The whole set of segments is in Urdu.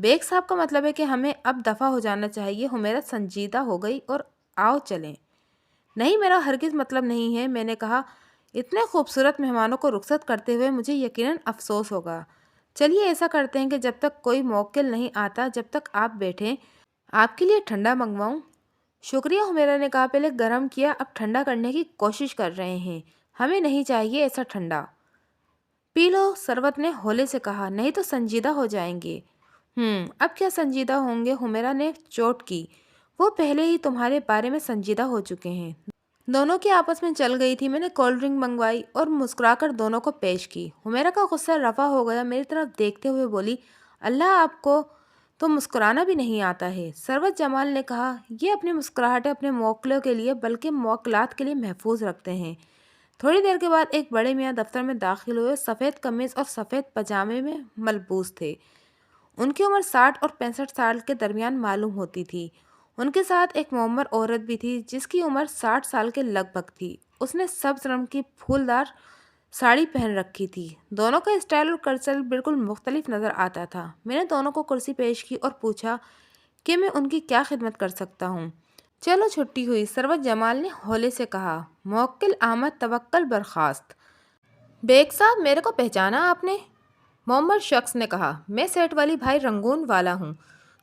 بیگ صاحب کا مطلب ہے کہ ہمیں اب دفع ہو جانا چاہیے۔ حمیرہ سنجیدہ ہو گئی اور آؤ چلیں۔ نہیں، میرا ہرگز مطلب نہیں ہے، میں نے کہا۔ اتنے خوبصورت مہمانوں کو رخصت کرتے ہوئے مجھے یقیناً افسوس ہوگا۔ چلیے ایسا کرتے ہیں کہ جب تک کوئی موکل نہیں آتا، جب تک آپ بیٹھیں، آپ کے لیے ٹھنڈا منگواؤں؟ شکریہ، حمیرہ نے کہا۔ پہلے گرم کیا، اب ٹھنڈا کرنے کی کوشش کر رہے ہیں۔ ہمیں نہیں چاہیے ایسا ٹھنڈا۔ پی لو، سروت نے ہولے سے کہا۔ نہیں تو سنجیدہ ہو جائیں گے۔ اب کیا سنجیدہ ہوں گے؟ حمیرہ نے چوٹ کی۔ وہ پہلے ہی تمہارے بارے میں سنجیدہ ہو چکے ہیں۔ دونوں کی آپس میں چل گئی تھی۔ میں نے کولڈ ڈرنک منگوائی اور مسکرا کر دونوں کو پیش کی۔ حمیرہ کا غصہ رفع ہو گیا، میری طرف دیکھتے ہوئے بولی، اللہ، آپ کو تو مسکرانا بھی نہیں آتا ہے۔ سروت جمال نے کہا، یہ اپنی مسکراہٹیں اپنے موکلوں کے لیے بلکہ موکلات کے لیے محفوظ رکھتے ہیں۔ تھوڑی دیر کے بعد ایک بڑے میاں دفتر میں داخل ہوئے، سفید قمیض اور سفید پاجامے میں ملبوس تھے۔ ان کی عمر 60 اور 65 سال کے درمیان معلوم ہوتی تھی۔ ان کے ساتھ ایک معمر عورت بھی تھی جس کی عمر 60 سال کے لگ بھگ تھی۔ اس نے سبز رنگ کی پھولدار ساڑی پہن رکھی تھی۔ دونوں کا اسٹائل اور کلچر بالکل مختلف نظر آتا تھا۔ میں نے دونوں کو کرسی پیش کی اور پوچھا کہ میں ان کی کیا خدمت کر سکتا ہوں۔ چلو چھٹی ہوئی، سروت جمال نے ہولے سے کہا۔ موکل آمد، توکل برخاست۔ بیگ صاحب، میرے کو پہچانا آپ نے؟ معمر شخص نے کہا، میں سیٹھ ولی بھائی رنگون والا ہوں۔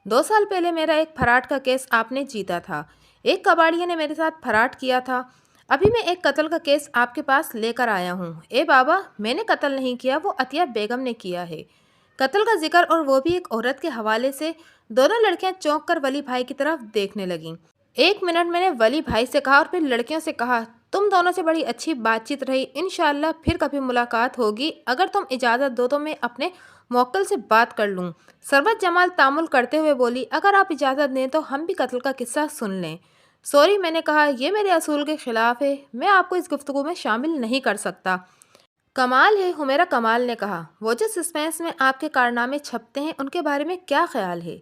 2 سال پہلے میرا ایک پھراٹ کا کیس آپ نے جیتا تھا۔ ایک کباڑیے نے میرے ساتھ پھراٹ کیا تھا۔ ابھی میں ایک قتل کا کیس آپ کے پاس لے کر آیا ہوں۔ اے بابا، میں نے قتل نہیں کیا، وہ عطیہ بیگم نے کیا ہے۔ قتل کا ذکر اور وہ بھی ایک عورت کے حوالے سے۔ دونوں لڑکیاں چونک کر ولی بھائی کی طرف دیکھنے لگیں۔ 1 منٹ، میں نے ولی بھائی سے کہا اور پھر لڑکیوں سے کہا، تم دونوں سے بڑی اچھی بات چیت رہی، انشاءاللہ پھر کبھی ملاقات ہوگی۔ اگر تم اجازت دو تو میں اپنے موکل سے بات کر لوں۔ سروت جمال تامل کرتے ہوئے بولی، اگر آپ اجازت دیں تو ہم بھی قتل کا قصہ سن لیں۔ سوری، میں نے کہا، یہ میرے اصول کے خلاف ہے، میں آپ کو اس گفتگو میں شامل نہیں کر سکتا۔ کمال ہے، حمیرہ کمال نے کہا۔ وہ جو سسپینس میں آپ کے کارنامے چھپتے ہیں ان کے بارے میں کیا خیال ہے؟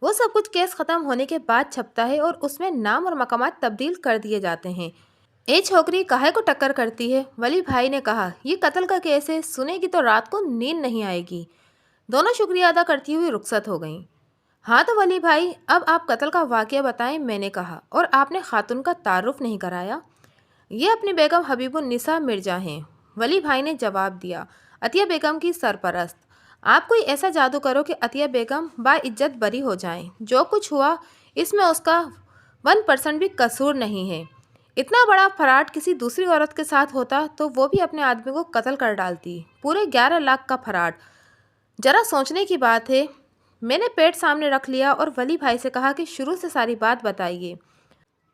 وہ سب کچھ کیس ختم ہونے کے بعد چھپتا ہے اور اس میں نام اور مقامات تبدیل کر دیے جاتے ہیں۔ اے چھوکری، کاہے کو ٹکر کرتی ہے؟ ولی بھائی نے کہا، یہ قتل کا کیس ہے، سنے گی تو رات کو نیند نہیں آئے گی۔ دونوں شکریہ ادا کرتی ہوئی رخصت ہو گئیں۔ ہاں تو ولی بھائی، اب آپ قتل کا واقعہ بتائیں، میں نے کہا۔ اور آپ نے خاتون کا تعارف نہیں کرایا؟ یہ اپنی بیگم حبیب النساء مرزا ہیں، ولی بھائی نے جواب دیا، عطیہ بیگم کی سرپرست۔ آپ کوئی ایسا جادو کرو کہ عطیہ بیگم باعزت بری ہو جائیں۔ جو کچھ ہوا اس میں اس کا 1% بھی قصور نہیں ہے۔ اتنا بڑا پھراٹ کسی دوسری عورت کے ساتھ ہوتا تو وہ بھی اپنے آدمی کو قتل کر ڈالتی۔ پورے 11 لاکھ کا پھراٹ، ذرا سوچنے کی بات ہے۔ میں نے پیٹ سامنے رکھ لیا اور ولی بھائی سے کہا کہ شروع سے ساری بات بتائیے۔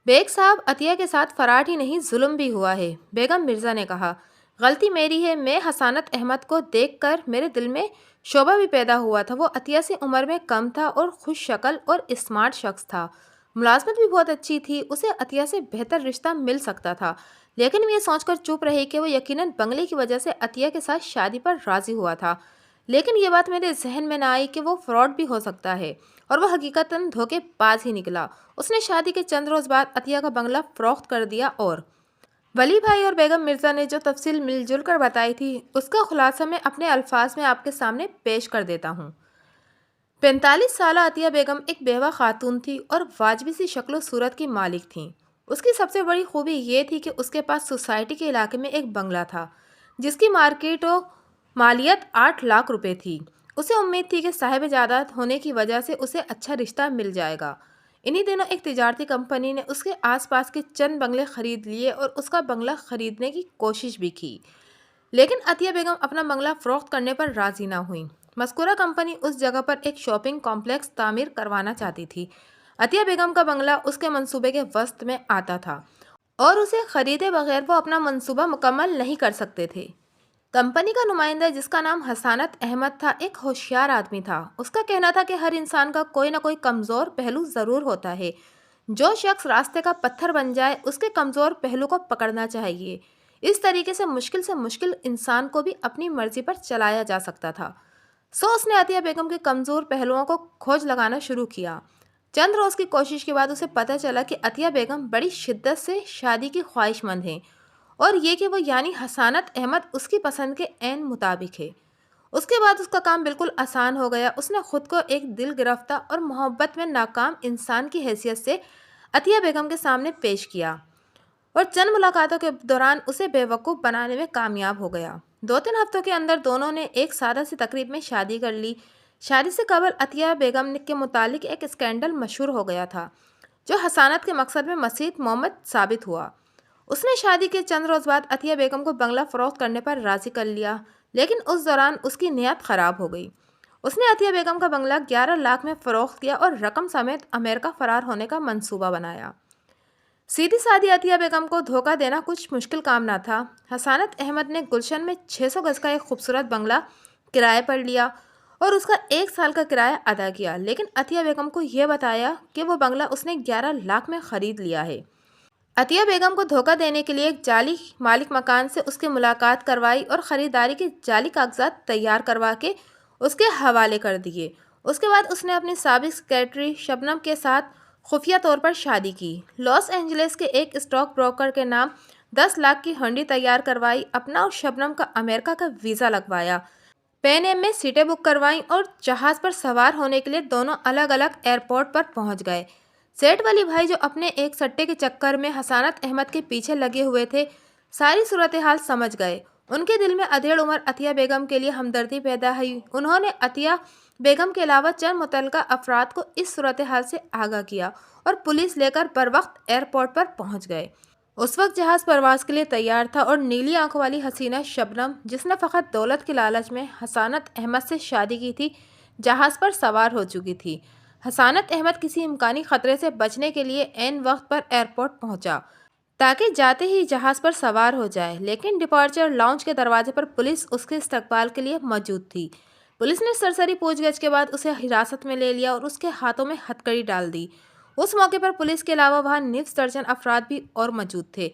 بیگ صاحب، عطیہ کے ساتھ فراٹ ہی نہیں، ظلم بھی ہوا ہے۔ بیگم مرزا نے کہا، غلطی میری ہے، میں حسانت احمد کو دیکھ کر میرے دل میں شعبہ بھی پیدا ہوا تھا۔ وہ عطیہ سے عمر میں کم تھا اور خوش شکل اور اسمارٹ شخص تھا۔ ملازمت بھی بہت اچھی تھی، اسے عطیہ سے بہتر رشتہ مل سکتا تھا، لیکن میں یہ سوچ کر چپ رہی کہ وہ یقیناً بنگلے کی وجہ سے عطیہ کے ساتھ شادی پر راضی ہوا تھا۔ لیکن یہ بات میرے ذہن میں نہ آئی کہ وہ فراڈ بھی ہو سکتا ہے، اور وہ حقیقتاً دھوکے باز ہی نکلا۔ اس نے شادی کے چند روز بعد عطیہ کا بنگلہ فروخت کر دیا اور ولی بھائی اور بیگم مرزا نے جو تفصیل مل جل کر بتائی تھی اس کا خلاصہ میں اپنے الفاظ میں آپ کے سامنے پیش کر دیتا ہوں۔ 45 سالہ عطیہ بیگم ایک بیوہ خاتون تھی اور واجبی سی شکل و صورت کی مالک تھیں۔ اس کی سب سے بڑی خوبی یہ تھی کہ اس کے پاس سوسائٹی کے علاقے میں ایک بنگلہ تھا جس کی مارکیٹ و مالیت 8 لاکھ روپے تھی۔ اسے امید تھی کہ صاحب جائیداد ہونے کی وجہ سے اسے اچھا رشتہ مل جائے گا۔ انہی دنوں ایک تجارتی کمپنی نے اس کے آس پاس کے چند بنگلے خرید لیے اور اس کا بنگلہ خریدنے کی کوشش بھی کی، لیکن عطیہ بیگم اپنا بنگلہ فروخت کرنے پر راضی نہ ہوئیں۔ مذکورہ کمپنی اس جگہ پر ایک شاپنگ کمپلیکس تعمیر کروانا چاہتی تھی۔ عطیہ بیگم کا بنگلہ اس کے منصوبے کے وسط میں آتا تھا اور اسے خریدے بغیر وہ اپنا منصوبہ مکمل نہیں کر سکتے تھے۔ کمپنی کا نمائندہ جس کا نام حسانت احمد تھا ایک ہوشیار آدمی تھا۔ اس کا کہنا تھا کہ ہر انسان کا کوئی نہ کوئی کمزور پہلو ضرور ہوتا ہے۔ جو شخص راستے کا پتھر بن جائے اس کے کمزور پہلو کو پکڑنا چاہیے۔ اس طریقے سے مشکل انسان کو بھی اپنی مرضی پر چلایا جا سکتا تھا۔ سو اس نے عطیہ بیگم کے کمزور پہلوؤں کو کھوج لگانا شروع کیا۔ چند روز کی کوشش کے بعد اسے پتہ چلا کہ عطیہ بیگم بڑی شدت سے شادی کی خواہش مند ہیں، اور یہ کہ وہ یعنی حسانت احمد اس کی پسند کے عین مطابق ہے۔ اس کے بعد اس کا کام بالکل آسان ہو گیا۔ اس نے خود کو ایک دل گرفتہ اور محبت میں ناکام انسان کی حیثیت سے عطیہ بیگم کے سامنے پیش کیا اور چند ملاقاتوں کے دوران اسے بے وقوف بنانے میں کامیاب ہو گیا۔ 2-3 ہفتوں کے اندر دونوں نے ایک سادہ سی تقریب میں شادی کر لی۔ شادی سے قبل عطیہ بیگم کے متعلق ایک اسکینڈل مشہور ہو گیا تھا جو حسانت کے مقصد میں مزید مہمت ثابت ہوا۔ اس نے شادی کے چند روز بعد عطیہ بیگم کو بنگلہ فروخت کرنے پر راضی کر لیا، لیکن اس دوران اس کی نیت خراب ہو گئی۔ اس نے عطیہ بیگم کا بنگلہ 11 لاکھ میں فروخت کیا اور رقم سمیت امریکہ فرار ہونے کا منصوبہ بنایا۔ سیدھی سادھی عطیہ بیگم کو دھوکہ دینا کچھ مشکل کام نہ تھا۔ حسانت احمد نے گلشن میں 600 گز کا ایک خوبصورت بنگلہ کرائے پر لیا اور اس کا 1 سال کا کرایہ ادا کیا، لیکن عطیہ بیگم کو یہ بتایا کہ وہ بنگلہ اس نے 11 لاکھ میں خرید لیا ہے۔ عطیہ بیگم کو دھوکہ دینے کے لیے ایک جعلی مالک مکان سے اس کی ملاقات کروائی اور خریداری کے جعلی کاغذات تیار کروا کے اس کے حوالے کر دیے۔ اس کے بعد اس نے اپنی سابق سیکریٹری شبنم کے ساتھ خفیہ طور پر شادی کی۔ لاس اینجلس کے ایک اسٹاک بروکر کے نام 10 لاکھ کی ہنڈی تیار کروائی، اپنا اور شبنم کا امریکہ کا ویزا لگوایا، پین ایم میں سیٹیں بک کروائیں اور جہاز پر سوار ہونے کے لیے دونوں الگ الگ ایئرپورٹ پر پہنچ گئے۔ سیٹھ ولی بھائی جو اپنے ایک سٹے کے چکر میں حسانت احمد کے پیچھے لگے ہوئے تھے، ساری صورتحال سمجھ گئے۔ ان کے دل میں ادھیڑ عمر عطیہ بیگم کے لیے ہمدردی پیدا ہوئی۔ انہوں نے عطیہ بیگم کے علاوہ چند متعلقہ افراد کو اس صورتحال سے آگاہ کیا اور پولیس لے کر بروقت ایئرپورٹ پر پہنچ گئے۔ اس وقت جہاز پرواز کے لیے تیار تھا اور نیلی آنکھوں والی حسینہ شبنم، جس نے فقط دولت کے لالچ میں حسانت احمد سے شادی کی تھی، جہاز پر سوار ہو چکی تھی۔ حسانت احمد کسی امکانی خطرے سے بچنے کے لیے عین وقت پر ایئرپورٹ پہنچا تاکہ جاتے ہی جہاز پر سوار ہو جائے، لیکن ڈپارچر لاؤنج کے دروازے پر پولیس اس کے استقبال کے لیے موجود تھی۔ پولیس نے سرسری پوچھ گچھ کے بعد اسے حراست میں لے لیا اور اس کے ہاتھوں میں ہتکڑی ڈال دی۔ اس موقع پر پولیس کے علاوہ وہاں نصف درجن افراد بھی اور موجود تھے۔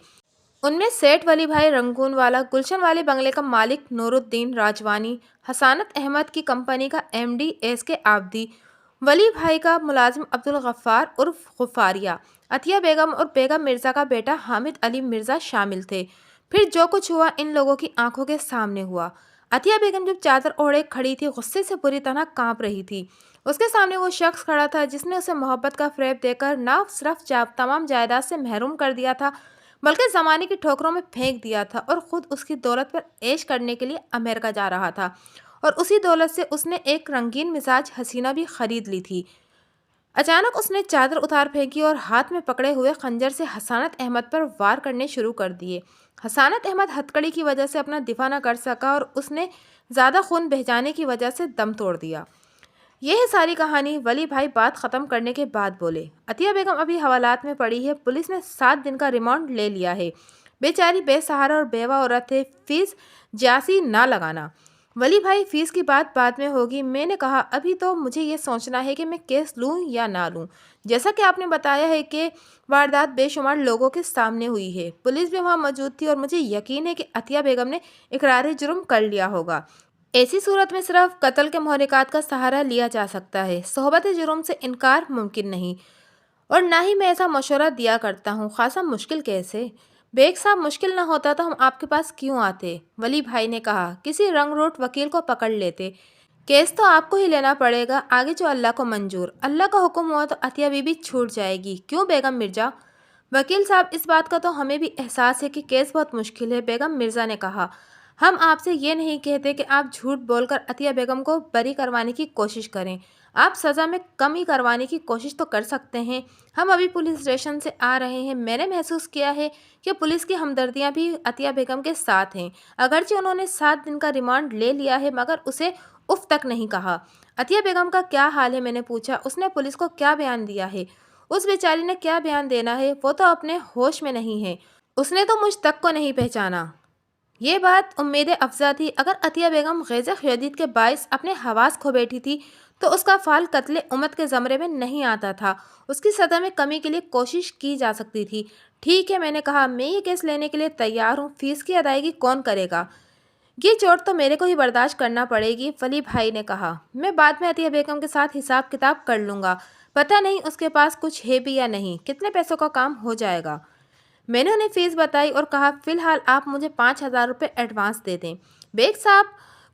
ان میں سیٹھ ولی بھائی رنگون والا، گلشن والے بنگلے کا مالک نور الدین راجوانی، حسانت احمد کی کمپنی کا ایم ڈی ایس کے آبدی، ولی بھائی کا ملازم عبدالغفار عرف غفاریہ، عطیہ بیگم اور بیگم مرزا کا بیٹا حامد علی مرزا شامل تھے۔ پھر جو کچھ ہوا ان لوگوں کی آنکھوں کے سامنے ہوا۔ عطیہ بیگم جب چادر اوڑھے کھڑی تھی، غصے سے بری طرح کانپ رہی تھی۔ اس کے سامنے وہ شخص کھڑا تھا جس نے اسے محبت کا فریب دے کر نہ صرف تمام جائیداد سے محروم کر دیا تھا بلکہ زمانے کی ٹھوکروں میں پھینک دیا تھا، اور خود اس کی دولت پر عیش کرنے کے لیے امریکہ جا رہا تھا، اور اسی دولت سے اس نے ایک رنگین مزاج حسینہ بھی خرید لی تھی۔ اچانک اس نے چادر اتار پھینکی اور ہاتھ میں پکڑے ہوئے خنجر سے حسانت احمد پر وار کرنے شروع کر دیے۔ حسانت احمد ہتکڑی کی وجہ سے اپنا دفاع نہ کر سکا اور اس نے زیادہ خون بہہ جانے کی وجہ سے دم توڑ دیا۔ یہ ہے ساری کہانی۔ ولی بھائی بات ختم کرنے کے بعد بولے، عطیہ بیگم ابھی حوالات میں پڑی ہے، پولیس نے 7 دن کا ریمانڈ لے لیا ہے۔ بیچاری بے سہارا اور بیوہ عورت ہے، فیس جیاسی نہ لگانا۔ ولی بھائی، فیس کی بات بعد میں ہوگی۔ میں نے کہا ابھی تو مجھے یہ سوچنا ہے کہ میں کیس لوں یا نہ لوں۔ جیسا کہ آپ نے بتایا ہے کہ واردات بے شمار لوگوں کے سامنے ہوئی ہے، پولیس بھی وہاں موجود تھی، اور مجھے یقین ہے کہ عطیہ بیگم نے اقرار جرم کر لیا ہوگا۔ ایسی صورت میں صرف قتل کے محرکات کا سہارا لیا جا سکتا ہے، صحبت جرم سے انکار ممکن نہیں، اور نہ ہی میں ایسا مشورہ دیا کرتا ہوں۔ خاصا مشکل کیس ہے۔ بیگ صاحب، مشکل نہ ہوتا تو ہم آپ کے پاس کیوں آتے؟ ولی بھائی نے کہا، کسی رنگ روٹ وکیل کو پکڑ لیتے۔ کیس تو آپ کو ہی لینا پڑے گا، آگے جو اللہ کو منظور۔ اللہ کا حکم ہوا تو عطیہ بی بھی چھوٹ جائے گی، کیوں بیگم مرزا؟ وکیل صاحب، اس بات کا تو ہمیں بھی احساس ہے کہ کیس بہت مشکل ہے، بیگم مرزا نے کہا۔ ہم آپ سے یہ نہیں کہتے کہ آپ جھوٹ بول کر عطیہ بیگم کو بری کروانے کی کوشش کریں، آپ سزا میں کمی کروانے کی کوشش تو کر سکتے ہیں۔ ہم ابھی پولیس اسٹیشن سے آ رہے ہیں، میں نے محسوس کیا ہے کہ پولیس کی ہمدردیاں بھی عطیہ بیگم کے ساتھ ہیں، اگرچہ انہوں نے 7 دن کا ریمانڈ لے لیا ہے مگر اسے اف تک نہیں کہا۔ عطیہ بیگم کا کیا حال ہے؟ میں نے پوچھا۔ اس نے پولیس کو کیا بیان دیا ہے؟ اس بیچاری نے کیا بیان دینا ہے؟ وہ تو اپنے ہوش میں نہیں ہے، اس نے تو مجھ تک کو نہیں پہچانا۔ یہ بات امید افزا تھی۔ اگر عطیہ بیگم غیظ شدید کے باعث اپنے حواس کھو بیٹھی تھی تو اس کا فعل قتل امت کے زمرے میں نہیں آتا تھا، اس کی سزا میں کمی کے لیے کوشش کی جا سکتی تھی۔ ٹھیک ہے، میں نے کہا، میں یہ کیس لینے کے لیے تیار ہوں، فیس کی ادائیگی کون کرے گا؟ یہ چوٹ تو میرے کو ہی برداشت کرنا پڑے گی، ولی بھائی نے کہا۔ میں بعد میں عطیہ بیگم کے ساتھ حساب کتاب کر لوں گا، پتہ نہیں اس کے پاس کچھ ہے بھی یا نہیں۔ کتنے پیسوں کا کام ہو جائے گا؟ میں نے انہیں فیس بتائی اور کہا، فی الحال آپ مجھے 5,000 روپے ایڈوانس دے دیں۔ بیگ صاحب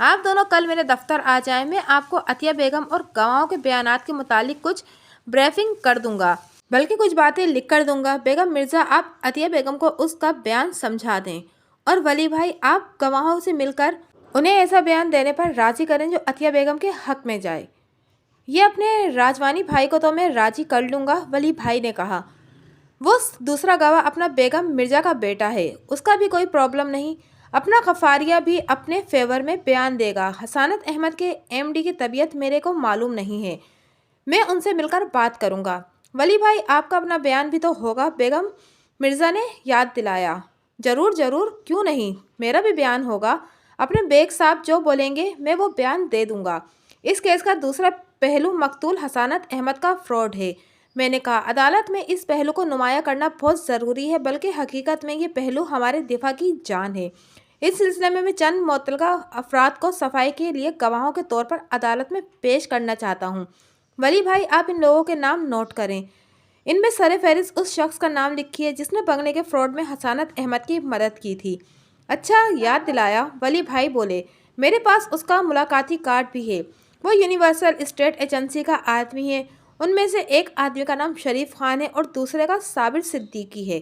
آپ دونوں کل میرے دفتر آ جائیں، میں آپ کو عطیہ بیگم اور گواہوں کے بیانات کے متعلق کچھ بریفنگ کر دوں گا، بلکہ کچھ باتیں لکھ کر دوں گا۔ بیگم مرزا، آپ عطیہ بیگم کو اس کا بیان سمجھا دیں، اور ولی بھائی آپ گواہوں سے مل کر انہیں ایسا بیان دینے پر راضی کریں جو عطیہ بیگم کے حق میں جائے۔ یہ اپنے راجوانی بھائی کو تو میں راضی کر لوں گا، ولی بھائی نے کہا۔ وہ دوسرا گواہ اپنا بیگم مرزا کا بیٹا ہے، اس کا بھی کوئی پرابلم نہیں، اپنا غفاریہ بھی اپنے فیور میں بیان دے گا۔ حسانت احمد کے ایم ڈی کی طبیعت میرے کو معلوم نہیں ہے، میں ان سے مل کر بات کروں گا۔ ولی بھائی آپ کا اپنا بیان بھی تو ہوگا، بیگم مرزا نے یاد دلایا۔ ضرور ضرور، کیوں نہیں، میرا بھی بیان ہوگا۔ اپنے بیگ صاحب جو بولیں گے میں وہ بیان دے دوں گا۔ اس کیس کا دوسرا پہلو مقتول حسانت احمد کا فراڈ ہے، میں نے کہا۔ عدالت میں اس پہلو کو نمایاں کرنا بہت ضروری ہے، بلکہ حقیقت میں یہ پہلو ہمارے دفاع کی جان ہے۔ اس سلسلے میں میں چند متعلقہ افراد کو صفائی کے لیے گواہوں کے طور پر عدالت میں پیش کرنا چاہتا ہوں۔ ولی بھائی آپ ان لوگوں کے نام نوٹ کریں، ان میں سر فہرست اس شخص کا نام لکھیے جس نے بنگلے کے فراڈ میں حسانت احمد کی مدد کی تھی۔ اچھا، یاد دلایا، ولی بھائی بولے۔ میرے پاس اس کا ملاقاتی کارڈ بھی ہے، وہ یونیورسل اسٹیٹ ایجنسی کا آدمی ہے۔ ان میں سے ایک آدمی کا نام شریف خان ہے اور دوسرے کا صابر صدیقی ہے۔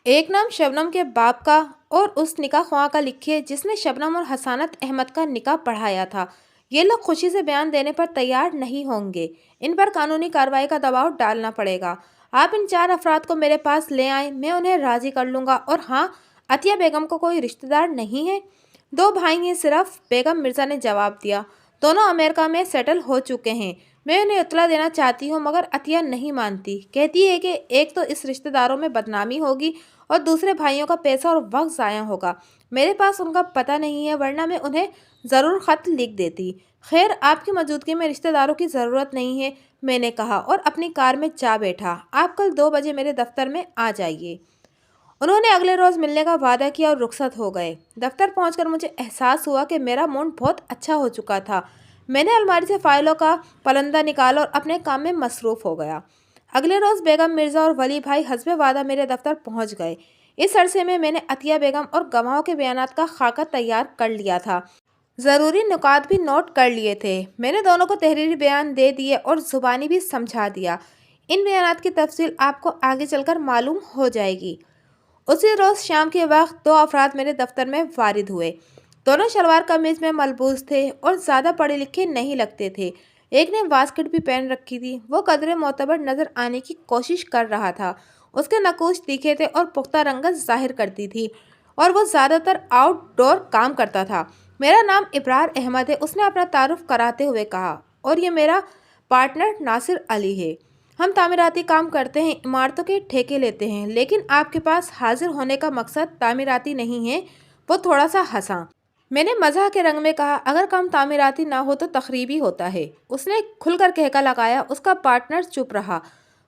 ایک نام شبنم کے باپ کا اور اس نکاح خواہ کا لکھیے جس نے شبنم اور حسانت احمد کا نکاح پڑھایا تھا۔ یہ لوگ خوشی سے بیان دینے پر تیار نہیں ہوں گے، ان پر قانونی کارروائی کا دباؤ ڈالنا پڑے گا۔ آپ ان 4 افراد کو میرے پاس لے آئیں، میں انہیں راضی کر لوں گا۔ اور ہاں، عطیہ بیگم کو کوئی رشتہ دار نہیں ہے؟ 2 بھائی ہیں صرف، بیگم مرزا نے جواب دیا۔ دونوں امریکہ میں سیٹل ہو چکے ہیں۔ میں انہیں اطلاع دینا چاہتی ہوں مگر عطیہ نہیں مانتی، کہتی ہے کہ ایک تو اس رشتہ داروں میں بدنامی ہوگی اور دوسرے بھائیوں کا پیسہ اور وقت ضائع ہوگا۔ میرے پاس ان کا پتہ نہیں ہے، ورنہ میں انہیں ضرور خط لکھ دیتی۔ خیر، آپ کی موجودگی میں رشتہ داروں کی ضرورت نہیں ہے، میں نے کہا اور اپنی کار میں جا بیٹھا۔ آپ کل 2 بجے میرے دفتر میں آ جائیے۔ انہوں نے اگلے روز ملنے کا وعدہ کیا اور رخصت ہو گئے۔ دفتر پہنچ کر مجھے احساس ہوا کہ میرا موڈ بہت اچھا ہو چکا تھا۔ میں نے الماری سے فائلوں کا پلندہ نکالا اور اپنے کام میں مصروف ہو گیا۔ اگلے روز بیگم مرزا اور ولی بھائی حسب وعدہ میرے دفتر پہنچ گئے۔ اس عرصے میں نے عطیہ بیگم اور گواہوں کے بیانات کا خاکہ تیار کر لیا تھا، ضروری نکات بھی نوٹ کر لیے تھے۔ میں نے دونوں کو تحریری بیان دے دیے اور زبانی بھی سمجھا دیا۔ ان بیانات کی تفصیل آپ کو آگے چل کر معلوم ہو جائے گی۔ اسی روز شام کے وقت 2 افراد میرے دفتر میں وارد ہوئے۔ دونوں شلوار قمیض میں ملبوس تھے اور زیادہ پڑھے لکھے نہیں لگتے تھے۔ ایک نے واسکٹ بھی پہن رکھی تھی، وہ قدرے معتبر نظر آنے کی کوشش کر رہا تھا۔ اس کے نقوش تیکھے تھے اور پختہ رنگت ظاہر کرتی تھی، اور وہ زیادہ تر آؤٹ ڈور کام کرتا تھا۔ میرا نام ابرار احمد ہے، اس نے اپنا تعارف کراتے ہوئے کہا، اور یہ میرا پارٹنر ناصر علی ہے۔ ہم تعمیراتی کام کرتے ہیں، عمارتوں کے ٹھیکے لیتے ہیں، لیکن آپ کے پاس حاضر ہونے کا مقصد تعمیراتی نہیں ہے۔ وہ تھوڑا سا ہنسا۔ میں نے مزاح کے رنگ میں کہا، اگر کام تعمیراتی نہ ہو تو تخریبی ہوتا ہے۔ اس نے کھل کر کہکا لگایا۔ اس کا پارٹنر چپ رہا۔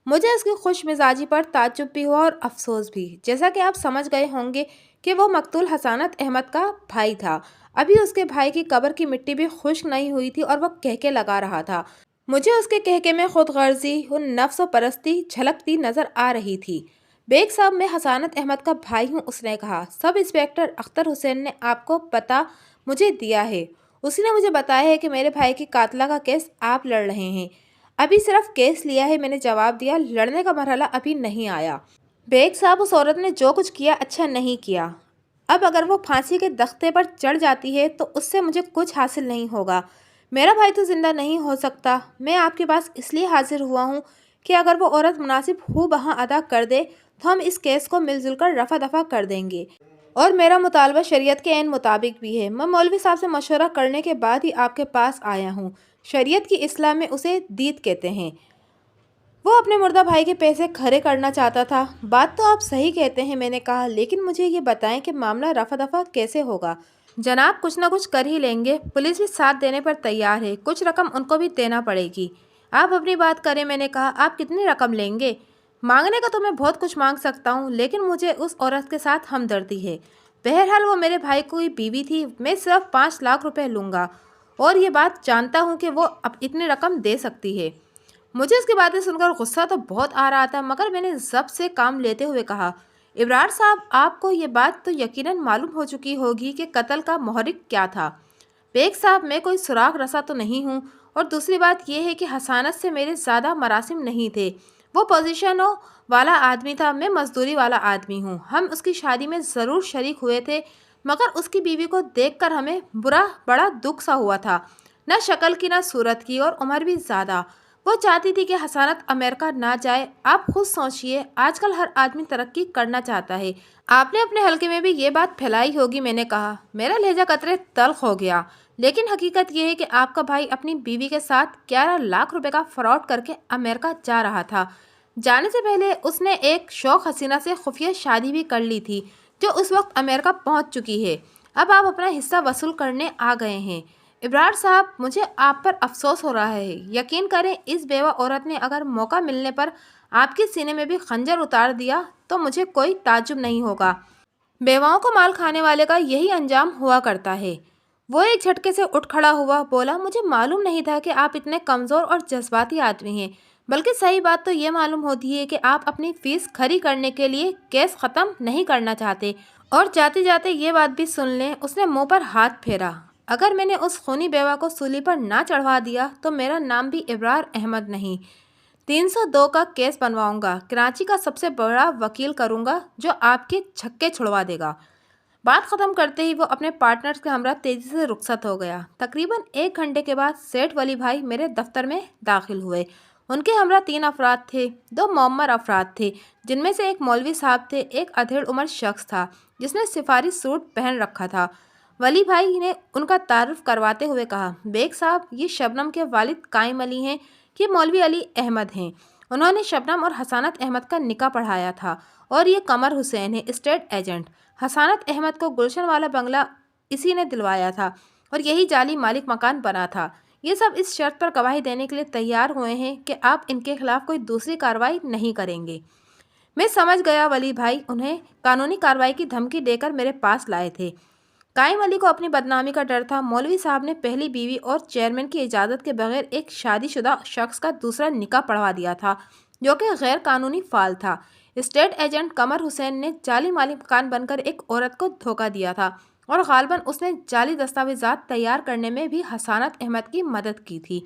مجھے اس کی خوش مزاجی پر تعجب بھی ہوا اور افسوس بھی۔ جیسا کہ آپ سمجھ گئے ہوں گے کہ وہ مقتول حسانت احمد کا بھائی تھا۔ ابھی اس کے بھائی کی قبر کی مٹی بھی خشک نہیں ہوئی تھی اور وہ کہکے لگا رہا تھا۔ مجھے اس کے کہکے میں خود غرضی اور نفس و پرستی جھلکتی نظر آ رہی تھی۔ بیگ صاحب، میں حسانت احمد کا بھائی ہوں، اس نے کہا۔ سب انسپکٹر اختر حسین نے آپ کو پتہ مجھے دیا ہے، اسی نے مجھے بتایا ہے کہ میرے بھائی کی قاتلہ کا کیس آپ لڑ رہے ہیں۔ ابھی صرف کیس لیا ہے، میں نے جواب دیا، لڑنے کا مرحلہ ابھی نہیں آیا۔ بیگ صاحب، اس عورت نے جو کچھ کیا اچھا نہیں کیا۔ اب اگر وہ پھانسی کے تختے پر چڑھ جاتی ہے تو اس سے مجھے کچھ حاصل نہیں ہوگا۔ میرا بھائی تو زندہ نہیں ہو سکتا۔ میں آپ کے پاس اس لیے حاضر ہوا ہوں کہ اگر وہ عورت مناسب ہو بہا ادا کر دے تو ہم اس کیس کو مل جل کر رفع دفع کر دیں گے، اور میرا مطالبہ شریعت کے عین مطابق بھی ہے۔ میں مولوی صاحب سے مشورہ کرنے کے بعد ہی آپ کے پاس آیا ہوں۔ شریعت کی اصطلاح میں اسے دید کہتے ہیں۔ وہ اپنے مردہ بھائی کے پیسے کھڑے کرنا چاہتا تھا۔ بات تو آپ صحیح کہتے ہیں، میں نے کہا، لیکن مجھے یہ بتائیں کہ معاملہ رفع دفع کیسے ہوگا؟ جناب کچھ نہ کچھ کر ہی لیں گے، پولیس بھی ساتھ دینے پر تیار ہے، کچھ رقم ان کو بھی دینا پڑے گی۔ آپ اپنی بات کریں، میں نے کہا۔ آپ کتنی رقم لیں گے؟ مانگنے کا تو میں بہت کچھ مانگ سکتا ہوں، لیکن مجھے اس عورت کے ساتھ ہمدردی ہے۔ بہرحال وہ میرے بھائی کی بیوی تھی، میں صرف 5 لاکھ روپے لوں گا، اور یہ بات جانتا ہوں کہ وہ اب اتنی رقم دے سکتی ہے۔ مجھے اس کی باتیں سن کر غصہ تو بہت آ رہا تھا، مگر میں نے ضبط سے کام لیتے ہوئے کہا، ابرار صاحب، آپ کو یہ بات تو یقیناً معلوم ہو چکی ہوگی کہ قتل کا محرک کیا تھا۔ بیگ صاحب میں کوئی سراغ رسا تو نہیں ہوں، اور دوسری بات یہ ہے کہ حسانت سے میرے زیادہ مراسم نہیں تھے۔ وہ پوزیشنوں والا آدمی تھا، میں مزدوری والا آدمی ہوں۔ ہم اس کی شادی میں ضرور شریک ہوئے تھے، مگر اس کی بیوی کو دیکھ کر ہمیں بڑا دکھ سا ہوا تھا، نہ شکل کی نہ صورت کی، اور عمر بھی زیادہ۔ وہ چاہتی تھی کہ حسانت امریکہ نہ جائے۔ آپ خود سوچئے، آج کل ہر آدمی ترقی کرنا چاہتا ہے۔ آپ نے اپنے حلقے میں بھی یہ بات پھیلائی ہوگی، میں نے کہا۔ میرا لہجہ قطرے تلخ ہو گیا۔ لیکن حقیقت یہ ہے کہ آپ کا بھائی اپنی بیوی کے ساتھ 11 لاکھ روپے کا فراڈ کر کے امریکہ جا رہا تھا۔ جانے سے پہلے اس نے ایک شوخ حسینہ سے خفیہ شادی بھی کر لی تھی، جو اس وقت امریکہ پہنچ چکی ہے۔ اب آپ اپنا حصہ وصول کرنے آ گئے ہیں۔ ابرار صاحب، مجھے آپ پر افسوس ہو رہا ہے۔ یقین کریں، اس بیوہ عورت نے اگر موقع ملنے پر آپ کے سینے میں بھی خنجر اتار دیا تو مجھے کوئی تعجب نہیں ہوگا۔ بیواؤں کو مال کھانے والے کا یہی انجام ہوا کرتا ہے۔ وہ ایک جھٹکے سے اٹھ کھڑا ہوا، بولا، مجھے معلوم نہیں تھا کہ آپ اتنے کمزور اور جذباتی آدمی ہیں۔ بلکہ صحیح بات تو یہ معلوم ہوتی ہے کہ آپ اپنی فیس کھری کرنے کے لیے کیس ختم نہیں کرنا چاہتے۔ اور جاتے جاتے یہ بات بھی سن لیں، اس نے منہ پر ہاتھ پھیرا، اگر میں نے اس خونی بیوہ کو سولی پر نہ چڑھوا دیا تو میرا نام بھی ابرار احمد نہیں، 302 کا کیس بنواؤں گا، کراچی کا سب سے بڑا وکیل کروں گا جو آپ کے چھکے چھڑوا دے گا۔ بات ختم کرتے ہی وہ اپنے پارٹنرز کے ہمراہ تیزی سے رخصت ہو گیا۔ تقریباً 1 گھنٹے کے بعد سیٹھ ولی بھائی میرے دفتر میں داخل ہوئے۔ ان کے ہمراہ 3 افراد تھے، 2 معمر افراد تھے، جن میں سے ایک مولوی صاحب تھے، ایک ادھیڑ عمر شخص تھا جس نے سفاری سوٹ پہن رکھا تھا۔ ولی بھائی نے ان کا تعارف کرواتے ہوئے کہا، بیگ صاحب، یہ شبنم کے والد قائم علی ہیں، یہ مولوی علی احمد ہیں۔ انہوں نے شبنم اور حسانت احمد کا نکاح پڑھایا تھا، اور یہ قمر حسین ہے، اسٹیٹ ایجنٹ۔ حسانت احمد کو گلشن والا بنگلہ اسی نے دلوایا تھا، اور یہی جعلی مالک مکان بنا تھا۔ یہ سب اس شرط پر گواہی دینے کے لیے تیار ہوئے ہیں کہ آپ ان کے خلاف کوئی دوسری کارروائی نہیں کریں گے۔ میں سمجھ گیا ولی بھائی انہیں قانونی کارروائی کی دھمکی دے کر میرے پاس لائے تھے۔ قائم علی کو اپنی بدنامی کا ڈر تھا۔ مولوی صاحب نے پہلی بیوی اور چیئرمین کی اجازت کے بغیر ایک شادی شدہ شخص کا دوسرا نکاح پڑھوا دیا تھا، جو کہ غیر قانونی فعال تھا۔ اسٹیٹ ایجنٹ قمر حسین نے جعلی مالک مکان بن کر ایک عورت کو دھوکہ دیا تھا، اور غالباً اس نے جعلی دستاویزات تیار کرنے میں بھی حسانت احمد کی مدد کی تھی۔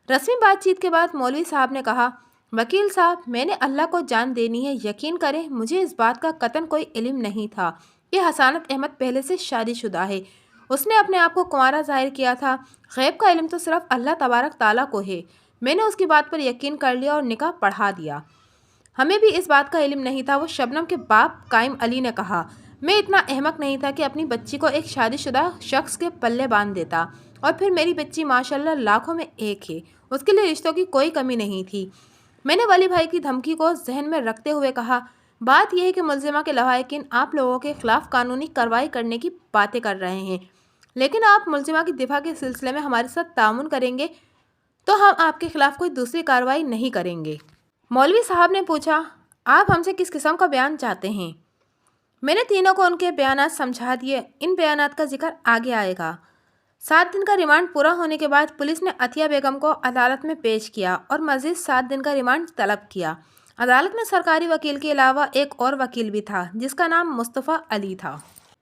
رسمی بات چیت کے بعد مولوی صاحب نے کہا، وکیل صاحب، میں نے اللہ کو جان دینی ہے، یقین کریں مجھے اس بات کا قطعاً کوئی علم نہیں تھا کہ حسانت احمد پہلے سے شادی شدہ ہے۔ اس نے اپنے آپ کو کنوارا ظاہر کیا تھا۔ غیب کا علم تو صرف اللہ تبارک تعالیٰ کو ہے۔ میں نے اس کی بات پر یقین کر لیا اور نکاح پڑھا دیا۔ ہمیں بھی اس بات کا علم نہیں تھا، وہ شبنم کے باپ قائم علی نے کہا۔ میں اتنا احمق نہیں تھا کہ اپنی بچی کو ایک شادی شدہ شخص کے پلے باندھ دیتا، اور پھر میری بچی ماشاءاللہ لاکھوں میں ایک ہے، اس کے لیے رشتوں کی کوئی کمی نہیں تھی۔ میں نے ولی بھائی کی دھمکی کو ذہن میں رکھتے ہوئے کہا، بات یہ ہے کہ ملزمہ کے لواحقین آپ لوگوں کے خلاف قانونی کارروائی کرنے کی باتیں کر رہے ہیں، لیکن آپ ملزمہ کی دفاع کے سلسلے میں ہمارے ساتھ تعاون کریں گے تو ہم آپ کے خلاف کوئی دوسری کارروائی نہیں کریں گے۔ مولوی صاحب نے پوچھا، آپ ہم سے کس قسم کا بیان چاہتے ہیں؟ میں نے تینوں کو ان کے بیانات سمجھا دیے۔ ان بیانات کا ذکر آگے آئے گا۔ 7 دن کا ریمانڈ پورا ہونے کے بعد پولیس نے عطیہ بیگم کو عدالت میں پیش کیا اور مزید 7 دن کا ریمانڈ طلب کیا۔ عدالت میں سرکاری وکیل کے علاوہ ایک اور وکیل بھی تھا جس کا نام مصطفیٰ علی تھا۔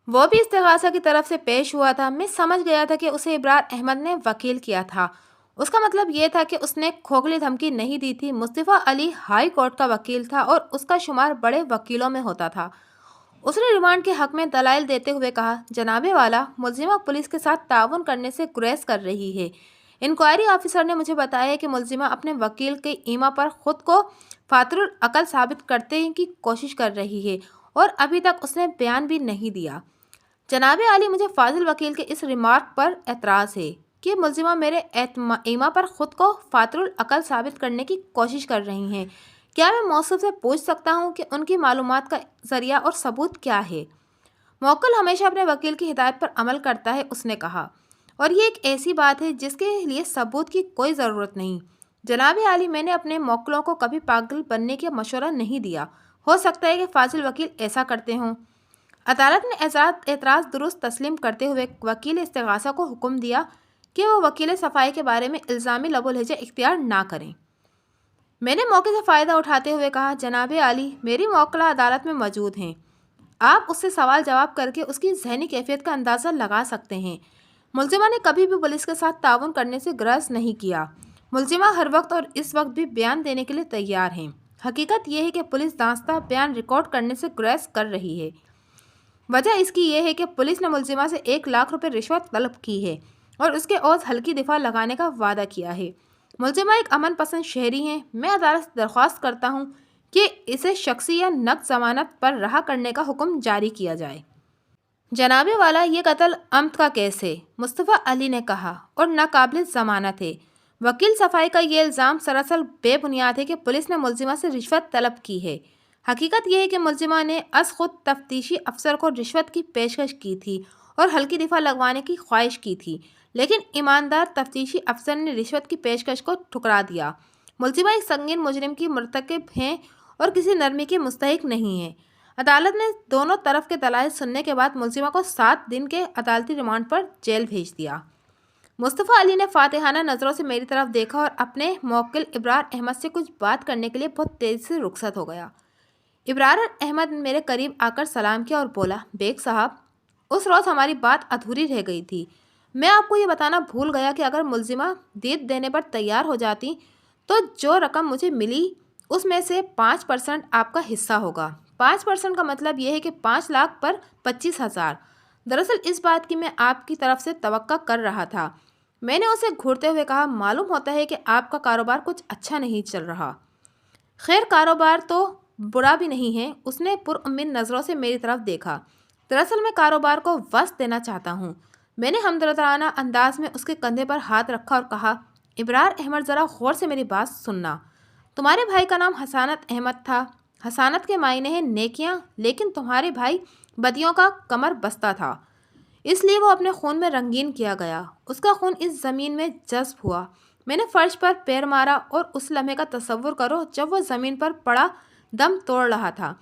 وہ بھی استغاثہ کی طرف سے پیش ہوا تھا۔ میں سمجھ گیا تھا کہ اسے ابرار احمد نے وکیل کیا تھا۔ اس کا مطلب یہ تھا کہ اس نے کھوکھلی دھمکی نہیں دی تھی۔ مصطفیٰ علی ہائی کورٹ کا وکیل تھا اور اس کا شمار بڑے وکیلوں میں ہوتا تھا۔ اس نے ریمانڈ کے حق میں دلائل دیتے ہوئے کہا، جناب والا، ملزمہ پولیس کے ساتھ تعاون کرنے سے گریز کر رہی ہے۔ انکوائری آفیسر نے مجھے بتایا کہ ملزمہ اپنے وکیل کے ایما پر خود کو فاطر العقل ثابت کرنے کی کوشش کر رہی ہے، اور ابھی تک اس نے بیان بھی نہیں دیا۔ جناب عالی، مجھے فاضل وکیل کے اس ریمارک پر اعتراض ہے کہ ملزمہ میرے ایما پر خود کو فاطر العقل ثابت کرنے کی کوشش کر رہی ہیں۔ کیا میں موصوف سے پوچھ سکتا ہوں کہ ان کی معلومات کا ذریعہ اور ثبوت کیا ہے؟ موکل ہمیشہ اپنے وکیل کی ہدایت پر عمل کرتا ہے، اس نے کہا، اور یہ ایک ایسی بات ہے جس کے لیے ثبوت کی کوئی ضرورت نہیں۔ جناب عالی، میں نے اپنے موکلوں کو کبھی پاگل بننے کا مشورہ نہیں دیا۔ ہو سکتا ہے کہ فاضل وکیل ایسا کرتے ہوں۔ عدالت نے اعتراض درست تسلیم کرتے ہوئے وکیل استغاثہ کو حکم دیا کہ وہ وکیل صفائی کے بارے میں الزامی لب و لہجہ اختیار نہ کریں۔ میں نے موقع سے فائدہ اٹھاتے ہوئے کہا، جناب عالی، میری موکلہ عدالت میں موجود ہیں، آپ اس سے سوال جواب کر کے اس کی ذہنی کیفیت کا اندازہ لگا سکتے ہیں۔ ملزمہ نے کبھی بھی پولیس کے ساتھ تعاون کرنے سے گریز نہیں کیا۔ ملزمہ ہر وقت اور اس وقت بھی بیان دینے کے لیے تیار ہیں۔ حقیقت یہ ہے کہ پولیس داستہ بیان ریکارڈ کرنے سے گریز کر رہی ہے۔ وجہ اس کی یہ ہے کہ پولیس نے ملزمہ سے 1 لاکھ روپے رشوت طلب کی ہے اور اس کے عوض ہلکی دفاع لگانے کا وعدہ کیا ہے۔ ملزمہ ایک امن پسند شہری ہیں۔ میں عدالت سے درخواست کرتا ہوں کہ اسے شخصی یا نقد ضمانت پر رہا کرنے کا حکم جاری کیا جائے۔ جناب والا، یہ قتل عمد کا کیس ہے، مصطفیٰ علی نے کہا، اور ناقابل ضمانت ہے۔ وکیل صفائی کا یہ الزام سراسر بے بنیاد ہے کہ پولیس نے ملزمہ سے رشوت طلب کی ہے۔ حقیقت یہ ہے کہ ملزمہ نے از خود تفتیشی افسر کو رشوت کی پیشکش کی تھی اور ہلکی دفاع لگوانے کی خواہش کی تھی، لیکن ایماندار تفتیشی افسر نے رشوت کی پیشکش کو ٹھکرا دیا۔ ملزمہ ایک سنگین مجرم کی مرتکب ہیں اور کسی نرمی کے مستحق نہیں ہے۔ عدالت نے دونوں طرف کے دلائل سننے کے بعد ملزمہ کو 7 دن کے عدالتی ریمانڈ پر جیل بھیج دیا۔ مصطفیٰ علی نے فاتحانہ نظروں سے میری طرف دیکھا اور اپنے موکل ابرار احمد سے کچھ بات کرنے کے لیے بہت تیزی سے رخصت ہو گیا۔ ابرار احمد میرے قریب آ کر سلام کیا اور بولا، بیگ صاحب، اس روز ہماری بات ادھوری رہ گئی تھی۔ میں آپ کو یہ بتانا بھول گیا کہ اگر ملزمہ دیت دینے پر تیار ہو جاتی تو جو رقم مجھے ملی اس میں سے 5% آپ کا حصہ ہوگا۔ 5% کا مطلب یہ ہے کہ 5 لاکھ پر 25,000۔ دراصل اس بات کی میں آپ کی طرف سے توقع کر رہا تھا۔ میں نے اسے گھورتے ہوئے کہا، معلوم ہوتا ہے کہ آپ کا کاروبار کچھ اچھا نہیں چل رہا۔ خیر، کاروبار تو برا بھی نہیں ہے۔ اس نے پر امید نظروں سے میری طرف دیکھا۔ دراصل میں کاروبار کو وسعت دینا چاہتا ہوں۔ میں نے ہمدردانہ انداز میں اس کے کندھے پر ہاتھ رکھا اور کہا، ابرار احمد، ذرا غور سے میری بات سننا۔ تمہارے بھائی کا نام حسانت احمد تھا۔ حسانت کے معنی ہیں نیکیاں، لیکن تمہارے بھائی بدیوں کا کمر بستہ تھا، اس لیے وہ اپنے خون میں رنگین کیا گیا۔ اس کا خون اس زمین میں جذب ہوا۔ میں نے فرش پر پیر مارا اور اس لمحے کا تصور کرو جب وہ زمین پر پڑا دم توڑ رہا تھا۔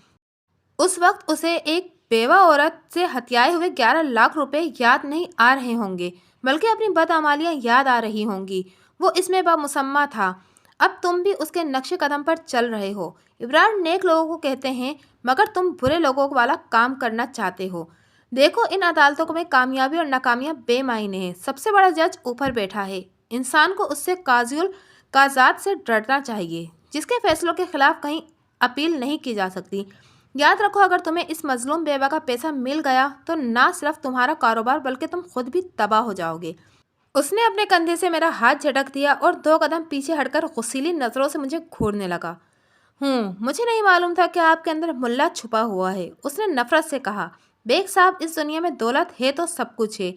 اس وقت اسے ایک بیوہ عورت سے ہتھیائے ہوئے 11 لاکھ روپے یاد نہیں آ رہے ہوں گے، بلکہ اپنی بدعمالیاں یاد آ رہی ہوں گی۔ وہ اس میں بمسمہ تھا۔ اب تم بھی اس کے نقش قدم پر چل رہے ہو۔ ابرار نیک لوگوں کو کہتے ہیں، مگر تم برے لوگوں والا کام کرنا چاہتے ہو۔ دیکھو، ان عدالتوں میں کامیابی اور ناکامیاں بے معنی ہیں۔ سب سے بڑا جج اوپر بیٹھا ہے۔ انسان کو اس سے قاضی القضات سے ڈرنا چاہیے، جس کے فیصلوں کے خلاف کہیں اپیل نہیں کی جا سکتی۔ یاد رکھو، اگر تمہیں اس مظلوم بیوہ کا پیسہ مل گیا تو نہ صرف تمہارا کاروبار بلکہ تم خود بھی تباہ ہو جاؤ گے۔ اس نے اپنے کندھے سے میرا ہاتھ جھٹک دیا اور 2 قدم پیچھے ہٹ کر غصیلی نظروں سے مجھے گھورنے لگا۔ مجھے نہیں معلوم تھا کہ آپ کے اندر ملا چھپا ہوا ہے، اس نے نفرت سے کہا۔ بیگ صاحب، اس دنیا میں دولت ہے تو سب کچھ ہے۔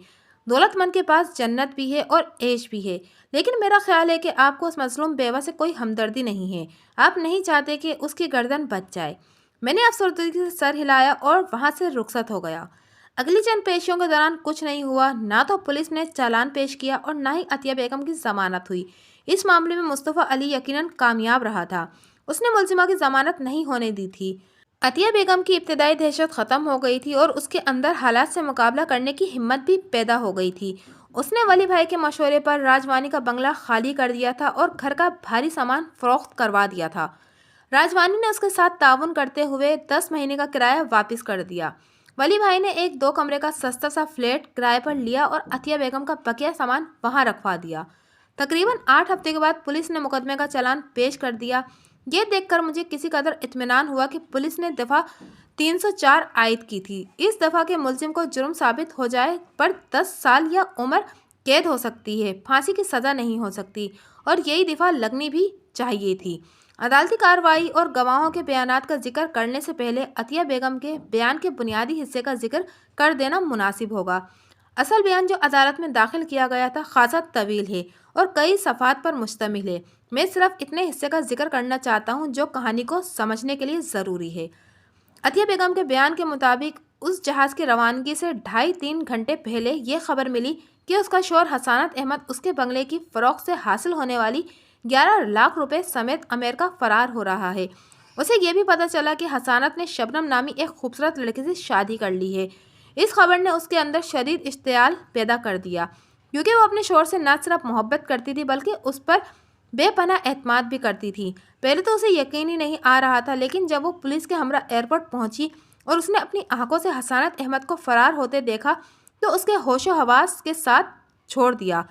دولت مند کے پاس جنت بھی ہے اور عیش بھی ہے، لیکن میرا خیال ہے کہ آپ کو اس مظلوم بیوہ سے کوئی ہمدردی نہیں ہے۔ آپ نہیں چاہتے کہ اس کی گردن بچ جائے۔ میں نے افسردگی سے سر ہلایا اور وہاں سے رخصت ہو گیا۔ اگلی چند پیشیوں کے دوران کچھ نہیں ہوا۔ نہ تو پولیس نے چالان پیش کیا اور نہ ہی عطیہ بیگم کی ضمانت ہوئی۔ اس معاملے میں مصطفیٰ علی یقیناً کامیاب رہا تھا۔ اس نے ملزمہ کی ضمانت نہیں ہونے دی تھی۔ عطیہ بیگم کی ابتدائی دہشت ختم ہو گئی تھی اور اس کے اندر حالات سے مقابلہ کرنے کی ہمت بھی پیدا ہو گئی تھی۔ اس نے ولی بھائی کے مشورے پر راجوانی کا بنگلہ خالی کر دیا تھا اور گھر کا بھاری سامان فروخت کروا دیا تھا۔ راجوانی نے اس کے ساتھ تعاون کرتے ہوئے 10 مہینے کا کرایہ واپس کر دیا۔ ولی بھائی نے ایک 2 کمرے کا سستا سا فلیٹ کرائے پر لیا اور عطیہ بیگم کا بقیہ سامان وہاں رکھوا دیا۔ تقریباً 8 ہفتے کے بعد پولیس نے مقدمے کا چالان پیش کر دیا۔ یہ دیکھ کر مجھے کسی قدر اطمینان ہوا کہ پولیس نے دفعہ 304 عائد کی تھی۔ اس دفعہ کے ملزم کو جرم ثابت ہو جائے پر 10 سال یا عمر قید ہو سکتی ہے، پھانسی کی سزا نہیں ہو سکتی، اور یہی دفعہ لگنی بھی چاہیے تھی۔ عدالتی کارروائی اور گواہوں کے بیانات کا ذکر کرنے سے پہلے عطیہ بیگم کے بیان کے بنیادی حصے کا ذکر کر دینا مناسب ہوگا۔ اصل بیان جو عدالت میں داخل کیا گیا تھا خاصا طویل ہے اور کئی صفحات پر مشتمل ہے۔ میں صرف اتنے حصے کا ذکر کرنا چاہتا ہوں جو کہانی کو سمجھنے کے لیے ضروری ہے۔ عطیہ بیگم کے بیان کے مطابق اس جہاز کی روانگی سے 2.5-3 گھنٹے پہلے یہ خبر ملی کہ اس کا شوہر حسانت احمد اس کے بنگلے کی فروخت سے حاصل ہونے والی 11 لاکھ روپے سمیت امریکہ فرار ہو رہا ہے۔ اسے یہ بھی پتہ چلا کہ حسانت نے شبنم نامی ایک خوبصورت لڑکی سے شادی کر لی ہے۔ اس خبر نے اس کے اندر شدید اشتعال پیدا کر دیا، کیونکہ وہ اپنے شوہر سے نہ صرف محبت کرتی تھی بلکہ اس پر بے پناہ اعتماد بھی کرتی تھی۔ پہلے تو اسے یقین ہی نہیں آ رہا تھا، لیکن جب وہ پولیس کے ہمراہ ایئرپورٹ پہنچی اور اس نے اپنی آنکھوں سے حسانت احمد کو فرار ہوتے دیکھا تو اس کے ہوش و حواس کے ساتھ چھوڑ دیا۔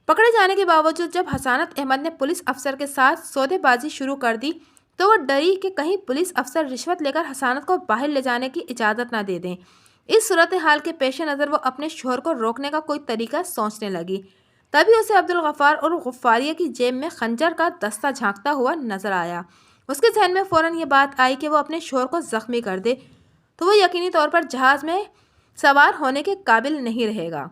پکڑے جانے کے باوجود جب حسانت احمد نے پولیس افسر کے ساتھ سودے بازی شروع کر دی تو وہ ڈری کہ کہیں پولیس افسر رشوت لے کر حسانت کو باہر لے جانے کی اجازت نہ دے دیں۔ اس صورتحال کے پیش نظر وہ اپنے شوہر کو روکنے کا کوئی طریقہ سوچنے لگی۔ تبھی اسے عبدالغفار اور غفاریہ کی جیب میں خنجر کا دستہ جھانکتا ہوا نظر آیا۔ اس کے ذہن میں فوراً یہ بات آئی کہ وہ اپنے شوہر کو زخمی کر دے تو وہ یقینی طور پر جہاز میں سوار ہونے کے قابل نہیں رہے گا۔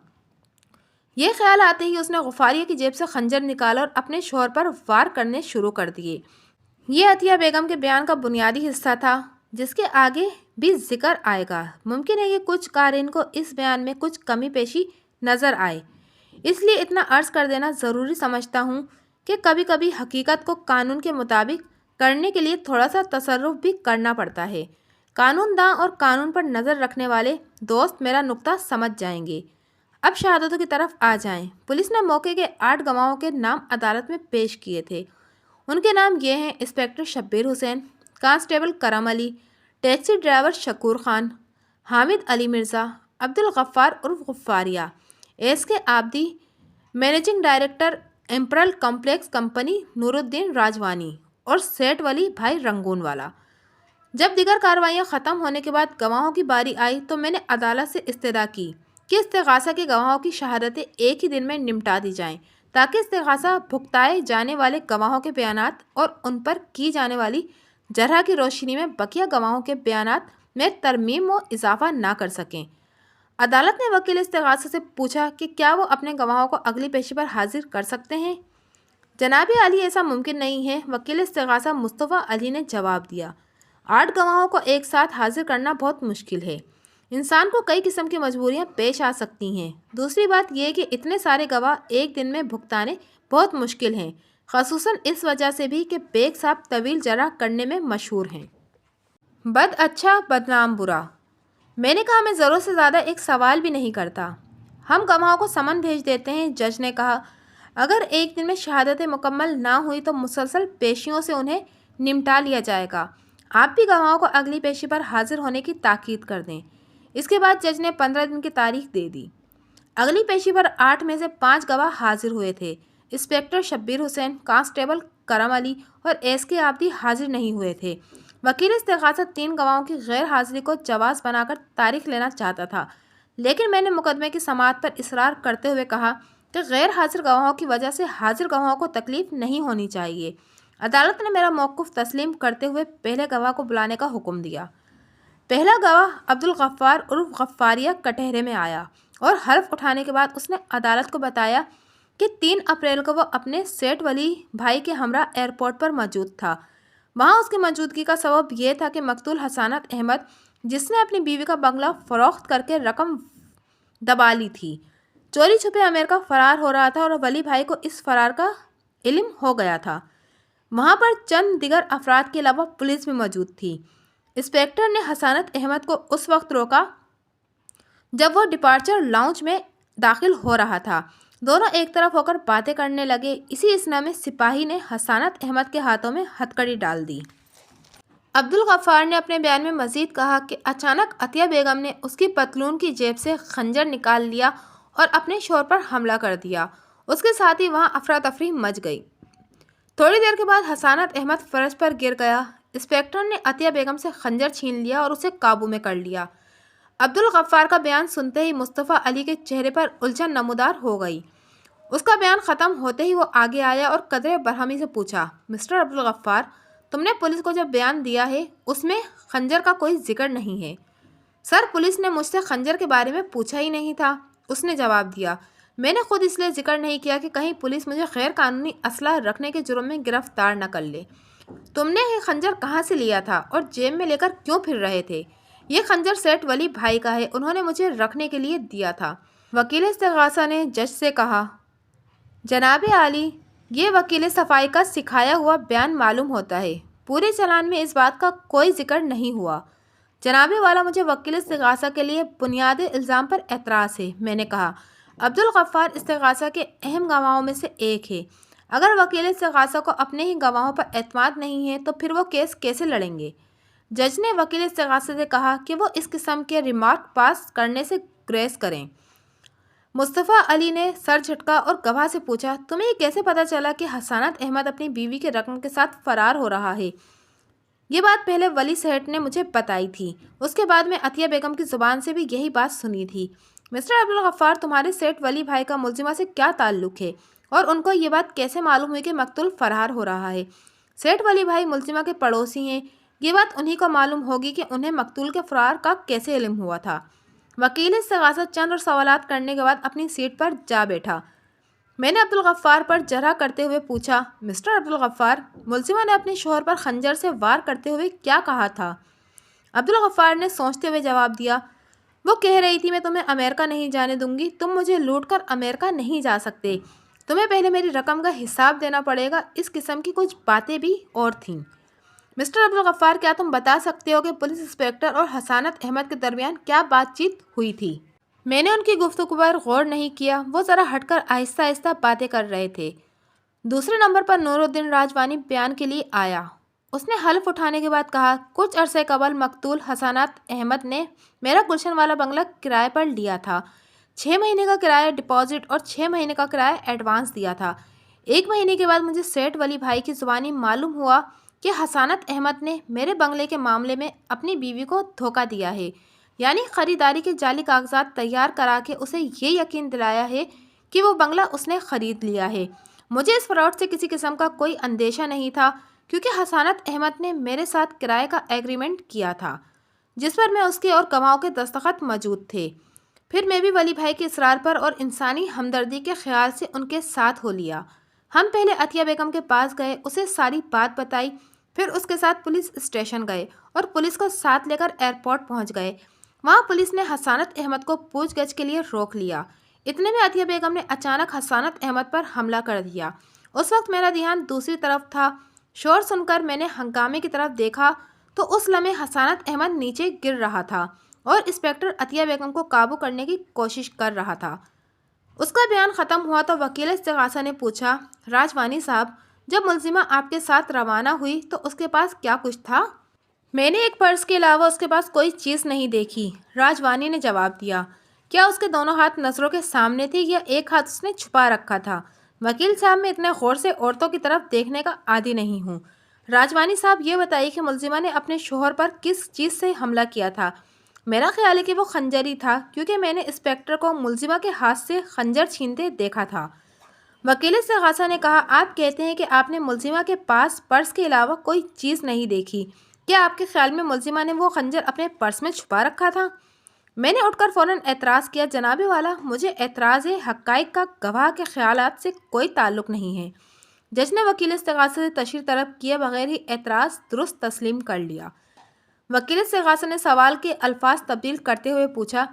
یہ خیال آتے ہی اس نے غفاریہ کی جیب سے خنجر نکالا اور اپنے شوہر پر وار کرنے شروع کر دیے۔ یہ عطیہ بیگم کے بیان کا بنیادی حصہ تھا جس کے آگے بھی ذکر آئے گا۔ ممکن ہے کہ کچھ قارئین کو اس بیان میں کچھ کمی پیشی نظر آئے، اس لیے اتنا عرض کر دینا ضروری سمجھتا ہوں کہ کبھی کبھی حقیقت کو قانون کے مطابق کرنے کے لیے تھوڑا سا تصرف بھی کرنا پڑتا ہے۔ قانون داں اور قانون پر نظر رکھنے والے دوست میرا نقطہ سمجھ جائیں گے۔ اب شہادتوں کی طرف آ جائیں۔ پولیس نے موقع کے 8 گواہوں کے نام عدالت میں پیش کیے تھے۔ ان کے نام یہ ہیں: انسپکٹر شبیر حسین، کانسٹیبل کرم علی، ٹیکسی ڈرائیور شکور خان، حامد علی مرزا، عبدالغفار عرف غفاریہ، ایس کے آبدی، مینیجنگ ڈائریکٹر امپرل کمپلیکس کمپنی نور الدین راجوانی، اور سیٹ ولی بھائی رنگون والا۔ جب دیگر کارروائیاں ختم ہونے کے بعد گواہوں کی باری آئی تو میں نے عدالت سے استدعا کی کہ استغاثہ کے گواہوں کی شہادتیں ایک ہی دن میں نمٹا دی جائیں تاکہ استغاثہ بھگتائے جانے والے گواہوں کے بیانات اور ان پر کی جانے والی جرح کی روشنی میں بقیہ گواہوں کے بیانات میں ترمیم و اضافہ نہ کر سکیں۔ عدالت نے وکیل استغاثہ سے پوچھا کہ کیا وہ اپنے گواہوں کو اگلی پیشی پر حاضر کر سکتے ہیں؟ جناب عالی، ایسا ممکن نہیں ہے، وکیل استغاثہ مصطفیٰ علی نے جواب دیا۔ 8 گواہوں کو ایک ساتھ حاضر کرنا بہت مشکل ہے۔ انسان کو کئی قسم کی مجبوریاں پیش آ سکتی ہیں۔ دوسری بات یہ کہ اتنے سارے گواہ ایک دن میں بھگتانے بہت مشکل ہیں، خصوصاً اس وجہ سے بھی کہ بیگ صاحب طویل جرح کرنے میں مشہور ہیں۔ بد اچھا، بدنام برا۔ میں نے کہا میں ضرورت سے زیادہ ایک سوال بھی نہیں کرتا، ہم گواہوں کو سمن بھیج دیتے ہیں۔ جج نے کہا اگر ایک دن میں شہادتیں مکمل نہ ہوئی تو مسلسل پیشیوں سے انہیں نمٹا لیا جائے گا۔ آپ بھی گواہوں کو اگلی پیشی پر حاضر ہونے کی تاکید کر دیں۔ اس کے بعد جج نے 15 دن کی تاریخ دے دی۔ اگلی پیشی پر 8 میں سے 5 گواہ حاضر ہوئے تھے۔ انسپکٹر شبیر حسین، کانسٹیبل کرم علی اور ایس کے آبدی حاضر نہیں ہوئے تھے۔ وکیل استغاثہ 3 گواہوں کی غیر حاضری کو جواز بنا کر تاریخ لینا چاہتا تھا، لیکن میں نے مقدمے کی سماعت پر اصرار کرتے ہوئے کہا کہ غیر حاضر گواہوں کی وجہ سے حاضر گواہوں کو تکلیف نہیں ہونی چاہیے۔ عدالت نے میرا موقف تسلیم کرتے ہوئے پہلے گواہ کو بلانے کا حکم دیا۔ پہلا گواہ عبدالغفار عرف غفاریہ کٹہرے میں آیا اور حلف اٹھانے کے بعد اس نے عدالت کو بتایا کہ 3 اپریل کو وہ اپنے سیٹ ولی بھائی کے ہمراہ ایئرپورٹ پر موجود تھا۔ وہاں اس کی موجودگی کا سبب یہ تھا کہ مقتول حسانت احمد، جس نے اپنی بیوی کا بنگلہ فروخت کر کے رقم دبا لی تھی، چوری چھپے امریکہ فرار ہو رہا تھا اور ولی بھائی کو اس فرار کا علم ہو گیا تھا۔ وہاں پر چند دیگر افراد کے علاوہ پولیس بھی موجود تھی۔ انسپکٹر نے حسانت احمد کو اس وقت روکا جب وہ ڈپارچر لاؤنج میں داخل ہو رہا تھا۔ دونوں ایک طرف ہو کر باتیں کرنے لگے۔ اسی اثنا میں سپاہی نے حسانت احمد کے ہاتھوں میں ہتکڑی ڈال دی۔ عبدالغفار نے اپنے بیان میں مزید کہا کہ اچانک عطیہ بیگم نے اس کی پتلون کی جیب سے خنجر نکال لیا اور اپنے شوہر پر حملہ کر دیا۔ اس کے ساتھ ہی وہاں افراتفری مچ گئی۔ تھوڑی دیر کے بعد حسانت احمد فرش پر گر گیا۔ انسپکٹر نے عطیہ بیگم سے خنجر چھین لیا اور اسے قابو میں کر لیا۔ عبدالغفار کا بیان سنتے ہی مصطفیٰ علی کے چہرے پر الجھن نمودار ہو گئی۔ اس کا بیان ختم ہوتے ہی وہ آگے آیا اور قدرے برہمی سے پوچھا، مسٹر عبدالغفار، تم نے پولیس کو جو بیان دیا ہے اس میں خنجر کا کوئی ذکر نہیں ہے۔ سر، پولیس نے مجھ سے خنجر کے بارے میں پوچھا ہی نہیں تھا، اس نے جواب دیا۔ میں نے خود اس لیے ذکر نہیں کیا کہ کہیں پولیس مجھے غیر قانونی اسلحہ رکھنے کے جرم میں گرفتار نہ کر لے۔ تم نے یہ خنجر کہاں سے لیا تھا اور جیب میں لے کر کیوں پھر رہے تھے؟ یہ خنجر سیٹ ولی بھائی کا ہے، انہوں نے مجھے رکھنے کے لیے دیا تھا۔ وکیل استغاثہ نے جج سے کہا، جناب عالی، یہ وکیل صفائی کا سکھایا ہوا بیان معلوم ہوتا ہے، پورے چلان میں اس بات کا کوئی ذکر نہیں ہوا۔ جناب والا، مجھے وکیل استغاثہ کے لیے بنیاد الزام پر اعتراض ہے۔ میں نے کہا، عبدالغفار استغاثہ کے اہم گواہوں میں سے ایک ہے، اگر وکیل استغاثہ کو اپنے ہی گواہوں پر اعتماد نہیں ہے تو پھر وہ کیس کیسے لڑیں گے؟ جج نے وکیل استغاثہ سے کہا کہ وہ اس قسم کے ریمارک پاس کرنے سے گریز کریں۔ مصطفیٰ علی نے سر جھٹکا اور گواہ سے پوچھا، تمہیں یہ کیسے پتا چلا کہ حسانت احمد اپنی بیوی کے رقم کے ساتھ فرار ہو رہا ہے؟ یہ بات پہلے ولی سیٹھ نے مجھے بتائی تھی، اس کے بعد میں عطیہ بیگم کی زبان سے بھی یہی بات سنی تھی۔ مسٹر عبدالغفار، تمہارے سیٹھ ولی بھائی کا ملزمہ سے کیا تعلق ہے اور ان کو یہ بات کیسے معلوم ہوئی کہ مقتول فرار ہو رہا ہے؟ سیٹھ ولی بھائی ملزمہ کے پڑوسی ہیں، یہ بات انہی کو معلوم ہوگی کہ انہیں مقتول کے فرار کا کیسے علم ہوا تھا۔ وکیل استغاثہ چند اور سوالات کرنے کے بعد اپنی سیٹ پر جا بیٹھا۔ میں نے عبدالغفار پر جرح کرتے ہوئے پوچھا، مسٹر عبدالغفار، ملزمہ نے اپنے شوہر پر خنجر سے وار کرتے ہوئے کیا کہا تھا؟ عبدالغفار نے سوچتے ہوئے جواب دیا، وہ کہہ رہی تھی میں تمہیں امریکہ نہیں جانے دوں گی، تم مجھے لوٹ کر امریکہ نہیں جا سکتے، تمہیں پہلے میری رقم کا حساب دینا پڑے گا، اس قسم کی کچھ باتیں بھی اور تھیں۔ مسٹر عبدالغفار، کیا تم بتا سکتے ہو کہ پولیس انسپکٹر اور حسانت احمد کے درمیان کیا بات چیت ہوئی تھی؟ میں نے ان کی گفتگو پر غور نہیں کیا، وہ ذرا ہٹ کر آہستہ آہستہ باتیں کر رہے تھے۔ دوسرے نمبر پر نور الدین راجوانی بیان کے لیے آیا۔ اس نے حلف اٹھانے کے بعد کہا، کچھ عرصے قبل مقتول حسانت احمد نے میرا گلشن والا بنگلہ کرائے پر لیا تھا۔ 6 مہینے کا کرایہ ڈپازٹ اور 6 مہینے کا کرایہ ایڈوانس دیا تھا۔ 1 مہینے کے بعد مجھے سیٹھ ولی بھائی کی زبانی معلوم ہوا کہ حسانت احمد نے میرے بنگلے کے معاملے میں اپنی بیوی کو دھوکہ دیا ہے، یعنی خریداری کے جعلی کاغذات تیار کرا کے اسے یہ یقین دلایا ہے کہ وہ بنگلہ اس نے خرید لیا ہے۔ مجھے اس فراڈ سے کسی قسم کا کوئی اندیشہ نہیں تھا، کیونکہ حسانت احمد نے میرے ساتھ کرائے کا ایگریمنٹ کیا تھا، جس پر میں اس کے اور گواہوں کے دستخط موجود تھے۔ پھر میں بھی ولی بھائی کے اصرار پر اور انسانی ہمدردی کے خیال سے ان کے ساتھ ہو لیا۔ ہم پہلے عطیہ بیگم کے پاس گئے، اسے ساری بات بتائی، پھر اس کے ساتھ پولیس اسٹیشن گئے اور پولیس کو ساتھ لے کر ایئرپورٹ پہنچ گئے۔ وہاں پولیس نے حسانت احمد کو پوچھ گچھ کے لیے روک لیا۔ اتنے میں عطیہ بیگم نے اچانک حسانت احمد پر حملہ کر دیا۔ اس وقت میرا دھیان دوسری طرف تھا۔ شور سن کر میں نے ہنگامے کی طرف دیکھا تو اس لمحے حسانت احمد نیچے گر رہا تھا اور انسپکٹر عطیہ بیگم کو قابو کرنے کی کوشش کر رہا تھا۔ اس کا بیان ختم ہوا تو وکیل استغاثہ نے پوچھا، راجوانی صاحب، جب ملزمہ آپ کے ساتھ روانہ ہوئی تو اس کے پاس کیا کچھ تھا؟ میں نے ایک پرس کے علاوہ اس کے پاس کوئی چیز نہیں دیکھی، راجوانی نے جواب دیا۔ کیا اس کے دونوں ہاتھ نظروں کے سامنے تھے یا ایک ہاتھ اس نے چھپا رکھا تھا؟ وکیل صاحب، میں اتنے غور سے عورتوں کی طرف دیکھنے کا عادی نہیں ہوں۔ راجوانی صاحب، یہ بتائیے کہ ملزمہ نے اپنے شوہر پر کس چیز سے حملہ کیا تھا؟ میرا خیال ہے کہ وہ خنجر ہی تھا، کیونکہ میں نے انسپکٹر کو ملزمہ کے ہاتھ سے خنجر چھینتے دیکھا تھا۔ وکیل استغاثہ نے کہا، آپ کہتے ہیں کہ آپ نے ملزمہ کے پاس پرس کے علاوہ کوئی چیز نہیں دیکھی، کیا آپ کے خیال میں ملزمہ نے وہ خنجر اپنے پرس میں چھپا رکھا تھا؟ میں نے اٹھ کر فوراً اعتراض کیا، جناب والا، مجھے اعتراض ہے، حقائق کا گواہ کے خیالات سے کوئی تعلق نہیں ہے۔ جج نے وکیل استغاثہ سے تشریح طلب کیے بغیر ہی اعتراض درست تسلیم کر لیا۔ وکیل استغاثہ نے سوال کے الفاظ تبدیل کرتے ہوئے پوچھا،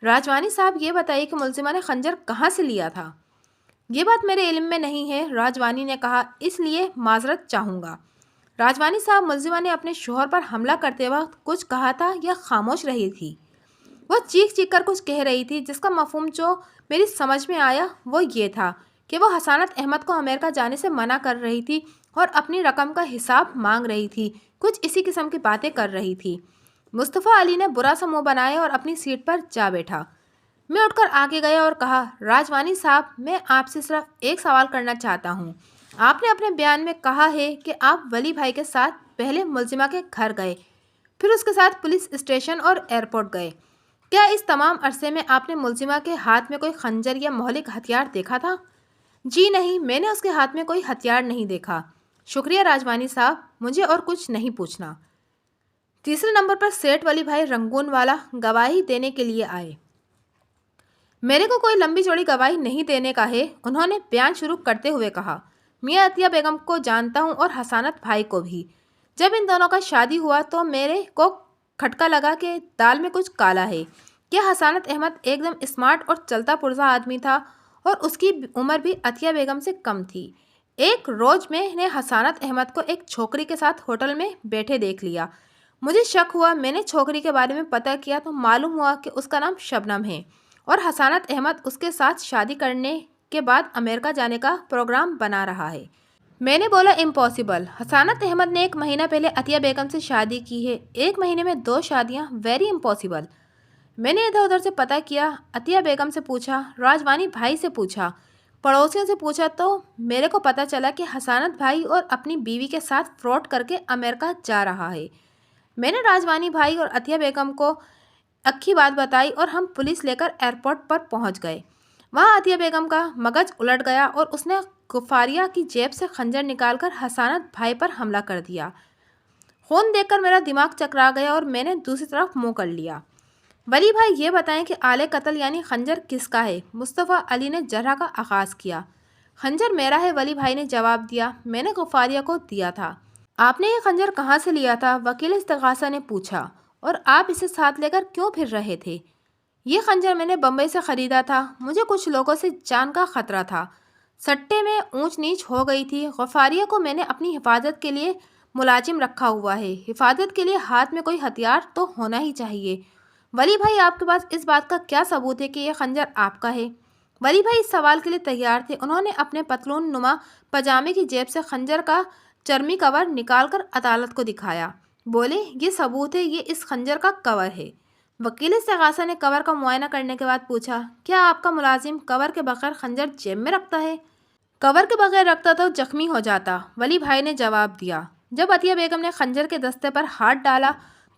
راجوانی صاحب، یہ بتائیے کہ ملزمہ نے خنجر کہاں سے لیا تھا؟ یہ بات میرے علم میں نہیں ہے، راجوانی نے کہا، اس لیے معذرت چاہوں گا۔ راجوانی صاحب، ملزمہ نے اپنے شوہر پر حملہ کرتے وقت کچھ کہا تھا یا خاموش رہی تھی؟ وہ چیخ چیخ کر کچھ کہہ رہی تھی، جس کا مفہوم جو میری سمجھ میں آیا وہ یہ تھا کہ وہ حسانت احمد کو امریکہ جانے سے منع کر رہی تھی اور اپنی رقم کا حساب مانگ رہی تھی، کچھ اسی قسم کی باتیں کر رہی تھی۔ مصطفیٰ علی نے برا سا منہ بنایا اور اپنی سیٹ پر جا بیٹھا۔ میں اٹھ کر آگے گیا اور کہا، راجوانی صاحب، میں آپ سے صرف ایک سوال کرنا چاہتا ہوں۔ آپ نے اپنے بیان میں کہا ہے کہ آپ ولی بھائی کے ساتھ پہلے ملزمہ کے گھر گئے، پھر اس کے ساتھ پولیس اسٹیشن اور ایئرپورٹ گئے۔ کیا اس تمام عرصے میں آپ نے ملزمہ کے ہاتھ میں کوئی خنجر یا مہلک ہتھیار دیکھا تھا؟ جی نہیں، میں نے اس کے ہاتھ میں کوئی ہتھیار نہیں دیکھا۔ شکریہ راجوانی صاحب، مجھے اور کچھ نہیں پوچھنا۔ تیسرے نمبر پر سیٹھ ولی بھائی رنگون والا گواہی دینے کے لیے آئے۔ میرے کو کوئی لمبی چوڑی گواہی نہیں دینے کا ہے، انہوں نے بیان شروع کرتے ہوئے کہا۔ میاں عطیہ بیگم کو جانتا ہوں اور حسانت بھائی کو بھی۔ جب ان دونوں کا شادی ہوا تو میرے کو کھٹکا لگا کہ دال میں کچھ کالا ہے۔ کیا حسانت احمد ایک دم اسمارٹ اور چلتا پرزا آدمی تھا اور اس کی عمر بھی عطیہ بیگم سے کم تھی۔ ایک روز میں نے حسانت احمد کو ایک چھوکری کے ساتھ ہوٹل میں بیٹھے دیکھ لیا۔ مجھے شک ہوا، میں نے چھوکری کے بارے میں پتہ کیا تو معلوم ہوا کہ اس کا نام شبنم ہے اور حسانت احمد اس کے ساتھ شادی کرنے کے بعد امریکہ جانے کا پروگرام بنا رہا ہے۔ میں نے بولا، امپاسبل، حسانت احمد نے 1 مہینہ پہلے عطیہ بیگم سے شادی کی ہے، 1 مہینے میں 2 شادیاں، ویری امپاسبل۔ میں نے ادھر ادھر سے پتہ کیا، عطیہ بیگم سے پوچھا، راجوانی بھائی سے پوچھا، پڑوسیوں سے پوچھا، تو میرے کو پتہ چلا کہ حسانت بھائی اور اپنی بیوی کے ساتھ فراڈ کر کے امریکہ جا رہا ہے۔ میں نے راجوانی بھائی اور عطیہ بیگم کو اکھی بات بتائی اور ہم پولیس لے کر ایئرپورٹ پر پہنچ گئے۔ وہاں عطیہ بیگم کا مغز الٹ گیا اور اس نے غفاریہ کی جیب سے خنجر نکال کر حسانت بھائی پر حملہ کر دیا۔ خون دیکھ کر میرا دماغ چکرا گیا اور میں نے دوسری طرف منہ کر لیا۔ ولی بھائی یہ بتائیں کہ آلے قتل یعنی خنجر کس کا ہے؟ مصطفیٰ علی نے جرح کا آغاز کیا۔ خنجر میرا ہے، ولی بھائی نے جواب دیا، میں نے غفاریہ کو دیا تھا۔ آپ نے یہ خنجر کہاں سے لیا تھا؟ وکیل استغاثہ نے پوچھا، اور آپ اسے ساتھ لے کر کیوں پھر رہے تھے؟ یہ خنجر میں نے بمبئی سے خریدا تھا، مجھے کچھ لوگوں سے جان کا خطرہ تھا، سٹے میں اونچ نیچ ہو گئی تھی، غفاریہ کو میں نے اپنی حفاظت کے لیے ملازم رکھا ہوا ہے، حفاظت کے لیے ہاتھ میں کوئی ہتھیار تو ہونا ہی چاہیے۔ ولی بھائی آپ کے پاس اس بات کا کیا ثبوت ہے کہ یہ خنجر آپ کا ہے؟ ولی بھائی اس سوال کے لیے تیار تھے، انہوں نے اپنے پتلون نما پاجامے کی جیب سے خنجر کا چرمی کور نکال کر عدالت کو دکھایا، بولے یہ ثبوت ہے، یہ اس خنجر کا کور ہے۔ وکیل استغاثہ نے کور کا معائنہ کرنے کے بعد پوچھا، کیا آپ کا ملازم کور کے بغیر خنجر جیب میں رکھتا ہے؟ کور کے بغیر رکھتا تو زخمی ہو جاتا، ولی بھائی نے جواب دیا۔ جب عطیہ بیگم نے خنجر کے دستے پر ہاتھ ڈالا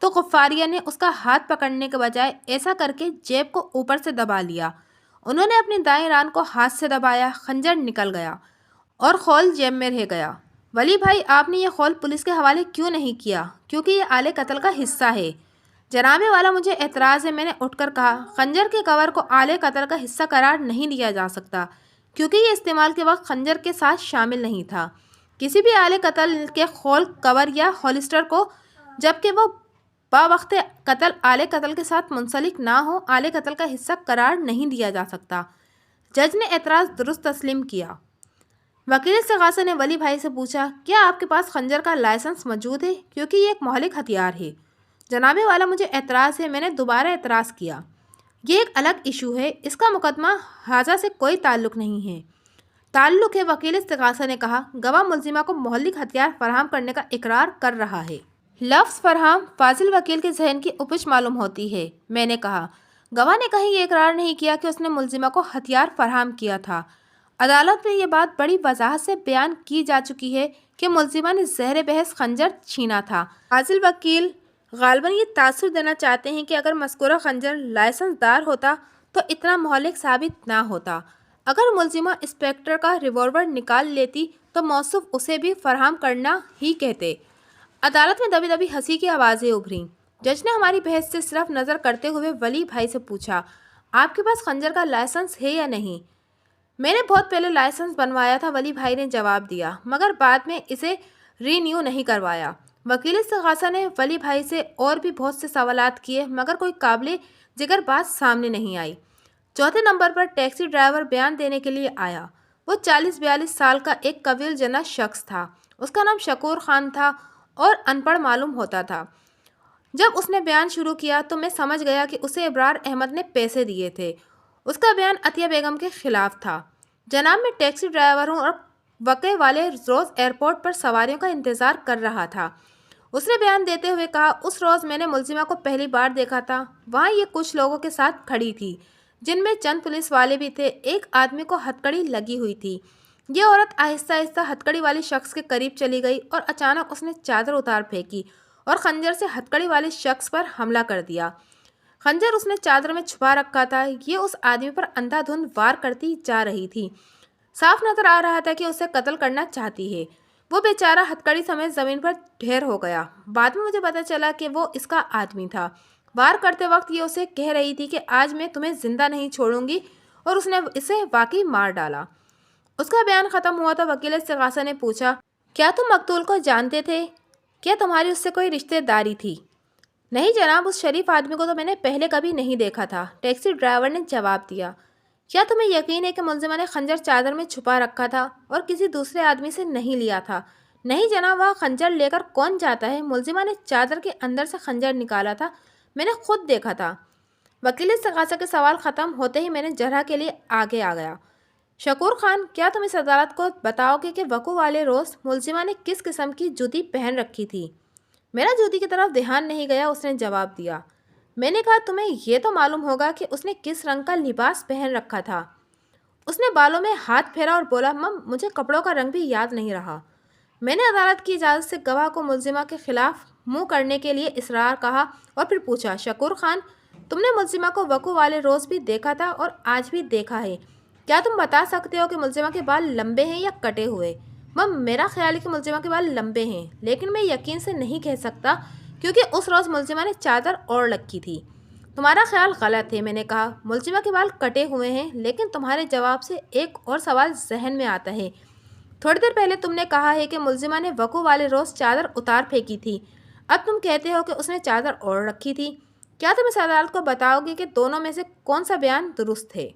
تو غفاریہ نے اس کا ہاتھ پکڑنے کے بجائے ایسا کر کے جیب کو اوپر سے دبا لیا۔ انہوں نے اپنی دائیں ران کو ہاتھ سے دبایا، خنجر نکل گیا اور خول جیب میں رہ گیا۔ ولی بھائی آپ نے یہ خول پولیس کے حوالے کیوں نہیں کیا؟ کیونکہ یہ آلے قتل کا حصہ ہے۔ جناب والا مجھے اعتراض ہے، میں نے اٹھ کر کہا، خنجر کے کور کو آلے قتل کا حصہ قرار نہیں دیا جا سکتا کیونکہ یہ استعمال کے وقت خنجر کے ساتھ شامل نہیں تھا۔ کسی بھی آلے قتل کے خول کور یا ہولسٹر کو جبکہ وہ باوقت قتل آلے قتل کے ساتھ منسلک نہ ہو آلے قتل کا حصہ قرار نہیں دیا جا سکتا۔ جج نے اعتراض درست تسلیم کیا۔ وکیل استغاثہ نے ولی بھائی سے پوچھا، کیا آپ کے پاس خنجر کا لائسنس موجود ہے؟ کیونکہ یہ ایک مہلک ہتھیار ہے۔ جناب والا مجھے اعتراض ہے، میں نے دوبارہ اعتراض کیا۔ یہ ایک الگ ایشو ہے، اس کا مقدمہ حاجہ سے کوئی تعلق نہیں ہے۔ تعلق ہے، وکیل استغاثہ نے کہا، گواہ ملزمہ کو مہلک ہتھیار فراہم کرنے کا اقرار کر رہا ہے۔ لفظ فراہم فاضل وکیل کے ذہن کی اپج معلوم ہوتی ہے۔ میں نے کہا، گواہ نے کہیں یہ اقرار نہیں کیا کہ اس نے ملزمہ کو ہتھیار فراہم کیا تھا۔ عدالت میں یہ بات بڑی وضاحت سے بیان کی جا چکی ہے کہ ملزمہ نے زہر بحث خنجر چھینا تھا۔ فاضل وکیل غالباً یہ تاثر دینا چاہتے ہیں کہ اگر مذکورہ خنجر لائسنس دار ہوتا تو اتنا مہلک ثابت نہ ہوتا۔ اگر ملزمہ انسپکٹر کا ریوالور نکال لیتی تو موصوف اسے بھی فراہم کرنا ہی کہتے۔ عدالت میں دبی دبی ہنسی کی آوازیں ابھریں۔ جج نے ہماری بحث سے صرف نظر کرتے ہوئے ولی بھائی سے پوچھا، آپ کے پاس خنجر کا لائسنس ہے یا نہیں؟ میں نے بہت پہلے لائسنس بنوایا تھا، ولی بھائی نے جواب دیا، مگر بعد میں اسے رینیو نہیں کروایا۔ وکیل استغاثہ نے ولی بھائی سے اور بھی بہت سے سوالات کیے مگر کوئی قابل ذکر بات سامنے نہیں آئی۔ چوتھے نمبر پر ٹیکسی ڈرائیور بیان دینے کے لیے آیا۔ وہ 40-42 سال کا ایک قبیل جناح شخص تھا۔ اس کا نام شکور خان تھا اور ان پڑھ معلوم ہوتا تھا۔ جب اس نے بیان شروع کیا تو میں سمجھ گیا کہ اسے ابرار احمد نے پیسے دیے تھے۔ اس کا بیان عطیہ بیگم کے خلاف تھا۔ جناب میں ٹیکسی ڈرائیور ہوں اور واقعے والے روز ایئرپورٹ پر سواریوں کا انتظار کر رہا تھا۔ اس نے بیان دیتے ہوئے کہا، اس روز میں نے ملزمہ کو پہلی بار دیکھا تھا۔ وہاں یہ کچھ لوگوں کے ساتھ کھڑی تھی جن میں چند پولیس والے بھی تھے۔ ایک آدمی کو ہتھکڑی لگی ہوئی تھی۔ یہ عورت آہستہ آہستہ ہتھکڑی والے شخص کے قریب چلی گئی اور اچانک اس نے چادر اتار پھینکی اور خنجر سے ہتھکڑی والے شخص پر حملہ کر دیا۔ خنجر اس نے چادر میں چھپا رکھا تھا۔ یہ اس آدمی پر اندھا دھند وار کرتی جا رہی تھی۔ صاف نظر آ رہا تھا کہ اسے قتل کرنا چاہتی ہے۔ وہ بیچارہ ہتھکڑی سمیت زمین پر ڈھیر ہو گیا۔ بعد میں مجھے پتا چلا کہ وہ اس کا آدمی تھا۔ وار کرتے وقت یہ اسے کہہ رہی تھی کہ آج میں تمہیں زندہ نہیں چھوڑوں گی، اور اس نے اسے واقعی مار ڈالا۔ اس کا بیان ختم ہوا تو وکیل استغاثہ نے پوچھا، کیا تم مقتول کو جانتے تھے؟ کیا تمہاری اس سے کوئی رشتہ داری تھی؟ نہیں جناب، اس شریف آدمی کو تو میں نے پہلے کبھی نہیں دیکھا تھا، ٹیکسی ڈرائیور نے جواب دیا۔ کیا تمہیں یقین ہے کہ ملزمہ نے خنجر چادر میں چھپا رکھا تھا اور کسی دوسرے آدمی سے نہیں لیا تھا؟ نہیں جناب، وہاں خنجر لے کر کون جاتا ہے؟ ملزمہ نے چادر کے اندر سے خنجر نکالا تھا، میں نے خود دیکھا تھا۔ وکیل استغاثہ کے سوال ختم ہوتے ہی میں نے جرح کے لیے آگے آ گیا۔ شکور خان، کیا تم اس عدالت کو بتاؤ گے کہ وقوع والے روز ملزمہ نے کس قسم کی جوتی پہن رکھی تھی؟ میرا جوتی کی طرف دھیان نہیں گیا، اس نے جواب دیا۔ میں نے کہا تمہیں یہ تو معلوم ہوگا کہ اس نے کس رنگ کا لباس پہن رکھا تھا۔ اس نے بالوں میں ہاتھ پھیرا اور بولا مم مجھے کپڑوں کا رنگ بھی یاد نہیں رہا۔ میں نے عدالت کی اجازت سے گواہ کو ملزمہ کے خلاف منہ کرنے کے لیے اصرار کہا اور پھر پوچھا شکور خان تم نے ملزمہ کو وقوع والے روز بھی دیکھا تھا اور آج بھی دیکھا ہے، کیا تم بتا سکتے ہو کہ ملزمہ کے بال لمبے ہیں یا کٹے ہوئے؟ مم میرا خیال ہے کہ ملزمہ کے بال لمبے ہیں، لیکن میں یقین سے نہیں کہہ سکتا کیونکہ اس روز ملزمہ نے چادر اوڑھ رکھی تھی۔ تمہارا خیال غلط ہے، میں نے کہا ملزمہ کے بال کٹے ہوئے ہیں، لیکن تمہارے جواب سے ایک اور سوال ذہن میں آتا ہے۔ تھوڑی دیر پہلے تم نے کہا ہے کہ ملزمہ نے وقوع والے روز چادر اتار پھینکی تھی، اب تم کہتے ہو کہ اس نے چادر اوڑھ رکھی تھی، کیا تم اس عدالت کو بتاؤ گے کہ دونوں میں سے کون سا بیان درست ہے؟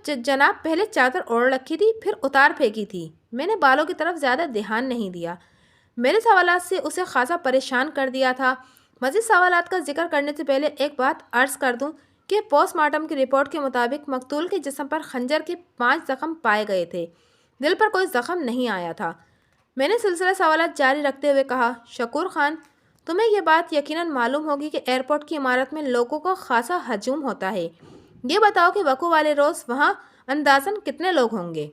جناب پہلے چادر اوڑھ رکھی تھی پھر اتار پھینکی تھی، میں نے بالوں کی طرف زیادہ دھیان نہیں دیا، میرے سوالات سے اسے خاصا پریشان کر دیا تھا۔ مزید سوالات کا ذکر کرنے سے پہلے ایک بات عرض کر دوں کہ پوسٹ مارٹم کی رپورٹ کے مطابق مقتول کے جسم پر خنجر کے 5 زخم پائے گئے تھے، دل پر کوئی زخم نہیں آیا تھا۔ میں نے سلسلہ سوالات جاری رکھتے ہوئے کہا شکور خان تمہیں یہ بات یقیناً معلوم ہوگی کہ ایئرپورٹ کی عمارت میں لوگوں کا خاصا ہجوم ہوتا ہے، یہ بتاؤ کہ وقوع والے روز وہاں اندازاً کتنے لوگ ہوں گے؟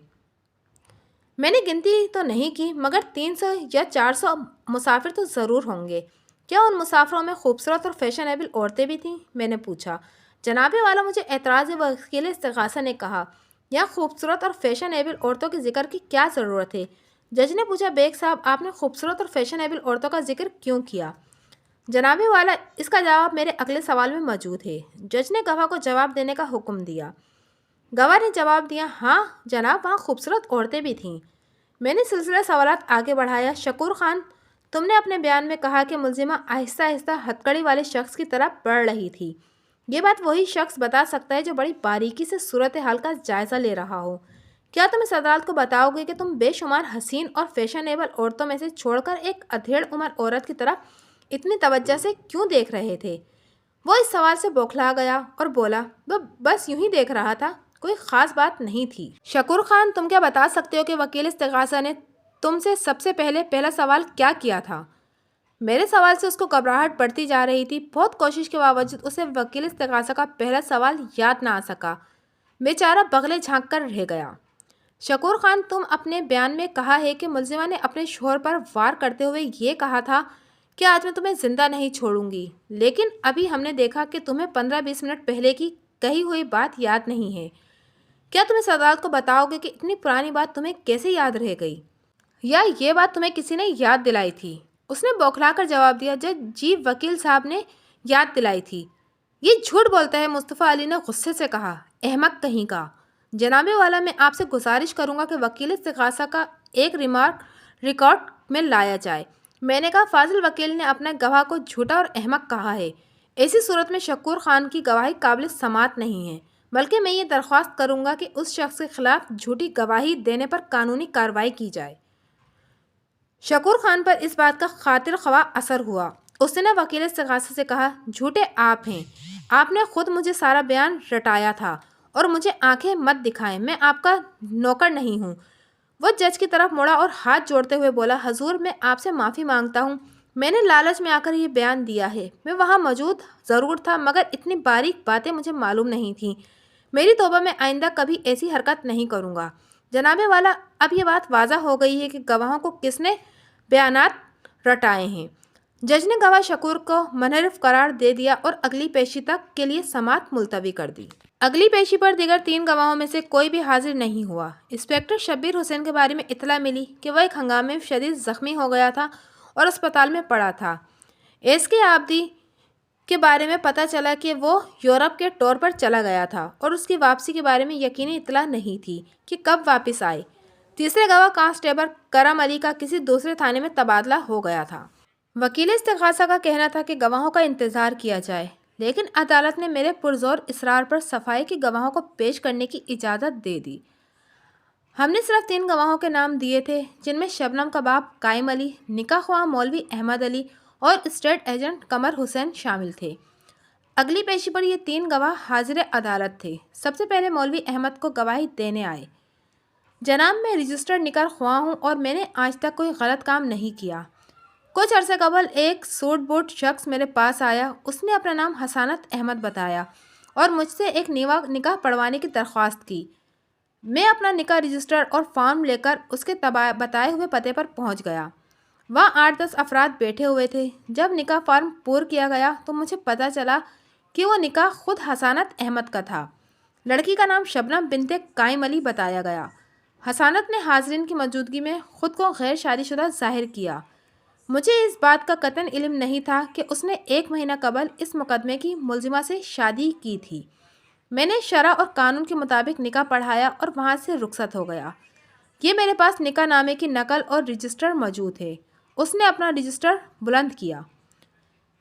میں نے گنتی تو نہیں کی مگر 300 یا 400 مسافر تو ضرور ہوں گے۔ کیا ان مسافروں میں خوبصورت اور فیشنیبل عورتیں بھی تھیں؟ میں نے پوچھا۔ جناب والا مجھے اعتراض وکیل استغاثہ نے کہا یا خوبصورت اور فیشنیبل عورتوں کے ذکر کی کیا ضرورت ہے؟ جج نے پوچھا بیگ صاحب آپ نے خوبصورت اور فیشنیبل عورتوں کا ذکر کیوں کیا؟ جناب والا اس کا جواب میرے اگلے سوال میں موجود ہے۔ جج نے گواہ کو جواب دینے کا حکم دیا۔ گواہ نے جواب دیا ہاں جناب وہاں خوبصورت عورتیں بھی تھیں۔ میں نے سلسلہ سوالات آگے بڑھایا شکور خان تم نے اپنے بیان میں کہا کہ ملزمہ آہستہ آہستہ ہتھکڑی والے شخص کی طرف بڑھ رہی تھی، یہ بات وہی شخص بتا سکتا ہے جو بڑی باریکی سے صورتحال کا جائزہ لے رہا ہو، کیا تم اس عدالت کو بتاؤ گے کہ تم بے شمار حسین اور فیشنیبل عورتوں میں سے چھوڑ کر ایک ادھیڑ عمر عورت کی طرف اتنی توجہ سے کیوں دیکھ رہے تھے؟ وہ اس سوال سے بوکھلا گیا اور بولا وہ بس یوں ہی دیکھ رہا تھا، کوئی خاص بات نہیں تھی۔ شکور خان تم کیا بتا سکتے ہو کہ وکیل استغاثہ نے تم سے سب سے پہلا سوال کیا کیا تھا؟ میرے سوال سے اس کو گھبراہٹ بڑھتی جا رہی تھی، بہت کوشش کے باوجود اسے وکیل استغاثہ کا پہلا سوال یاد نہ آ سکا، بیچارہ بغلے جھانک کر رہ گیا۔ شکور خان تم اپنے بیان میں کہا ہے کہ ملزمہ نے اپنے شوہر پر وار کرتے ہوئے یہ کہا تھا کہ آج میں تمہیں زندہ نہیں چھوڑوں گی، لیکن ابھی ہم نے دیکھا کہ تمہیں 15-20 منٹ پہلے کی کہی ہوئی بات یاد نہیں ہے، کیا تم اس عدالت کو بتاؤ گے کہ اتنی پرانی بات تمہیں کیسے یاد رہ گئی، یا یہ بات تمہیں کسی نے یاد دلائی تھی؟ اس نے بوکھلا کر جواب دیا جج جی وکیل صاحب نے یاد دلائی تھی۔ یہ جھوٹ بولتا ہے، مصطفیٰ علی نے غصے سے کہا، احمق کہیں کا۔ جناب والا میں آپ سے گزارش کروں گا کہ وکیل استغاثہ کا ایک ریکارڈ میں لایا جائے۔ میں نے کہا فاضل وکیل نے اپنا گواہ کو جھوٹا اور احمق کہا ہے، ایسی صورت میں شکور خان کی گواہی قابل سماعت نہیں ہے، بلکہ میں یہ درخواست کروں گا کہ اس شخص کے خلاف جھوٹی گواہی دینے پر قانونی کارروائی کی جائے۔ شکور خان پر اس بات کا خاطر خواہ اثر ہوا، اس نے وکیل استغاثہ سے کہا جھوٹے آپ ہیں، آپ نے خود مجھے سارا بیان رٹایا تھا اور مجھے آنکھیں مت دکھائیں، میں آپ کا نوکر نہیں ہوں۔ وہ جج کی طرف مڑا اور ہاتھ جوڑتے ہوئے بولا حضور میں آپ سے معافی مانگتا ہوں، میں نے لالچ میں آ کر یہ بیان دیا ہے، میں وہاں موجود ضرور تھا مگر اتنی باریک باتیں مجھے معلوم نہیں تھیں، میری توبہ میں آئندہ کبھی ایسی حرکت نہیں کروں گا۔ جناب والا اب یہ بات واضح ہو گئی ہے کہ گواہوں کو کس نے بیانات رٹائے ہیں۔ جج نے گواہ شکور کو منحرف قرار دے دیا اور اگلی پیشی تک کے لیے سماعت ملتوی کر دی۔ اگلی پیشی پر دیگر 3 گواہوں میں سے کوئی بھی حاضر نہیں ہوا۔ انسپکٹر شبیر حسین کے بارے میں اطلاع ملی کہ وہ ایک ہنگامے میں شدید زخمی ہو گیا تھا اور اسپتال میں پڑا تھا۔ ایس کے آبدی کے بارے میں پتہ چلا کہ وہ یورپ کے ٹور پر چلا گیا تھا اور اس کی واپسی کے بارے میں یقینی اطلاع نہیں تھی کہ کب واپس آئے۔ تیسرے گواہ کانسٹیبل کرم علی کا کسی دوسرے تھانے میں تبادلہ ہو گیا تھا۔ وکیل استغاثہ کا کہنا تھا کہ گواہوں کا انتظار کیا جائے، لیکن عدالت نے میرے پرزور اصرار پر صفائی کے گواہوں کو پیش کرنے کی اجازت دے دی۔ ہم نے صرف 3 گواہوں کے نام دیے تھے جن میں شبنم کا باپ قائم علی، نکاح خواہ مولوی احمد علی اور اسٹیٹ ایجنٹ قمر حسین شامل تھے۔ اگلی پیشی پر یہ 3 گواہ حاضر عدالت تھے۔ سب سے پہلے مولوی احمد کو گواہی دینے آئے۔ جناب میں رجسٹرڈ نکاح خواہ ہوں اور میں نے آج تک کوئی غلط کام نہیں کیا، کچھ عرصے قبل ایک سوٹ بوٹ شخص میرے پاس آیا. اس نے اپنا نام حسانت احمد بتایا اور مجھ سے ایک نکاح پڑھوانے کی درخواست کی. میں اپنا نکاح رجسٹر اور فارم لے کر اس کے بتائے ہوئے پتے پر پہنچ گیا. وہاں 8-10 افراد بیٹھے ہوئے تھے. جب نکاح فارم پور کیا گیا تو مجھے پتہ چلا کہ وہ نکاح خود حسانت احمد کا تھا. لڑکی کا نام شبنم بنت قائم علی بتایا گیا. حسانت نے حاضرین کی موجودگی میں خود کو غیر شادی شدہ ظاہر کیا. مجھے اس بات کا قطعاً علم نہیں تھا کہ اس نے 1 مہینہ قبل اس مقدمے کی ملزمہ سے شادی کی تھی. میں نے شرع اور قانون کے مطابق نکاح پڑھایا اور وہاں سے رخصت ہو گیا. یہ میرے پاس نکاح نامے کی نقل اور رجسٹر موجود ہے. اس نے اپنا رجسٹر بلند کیا.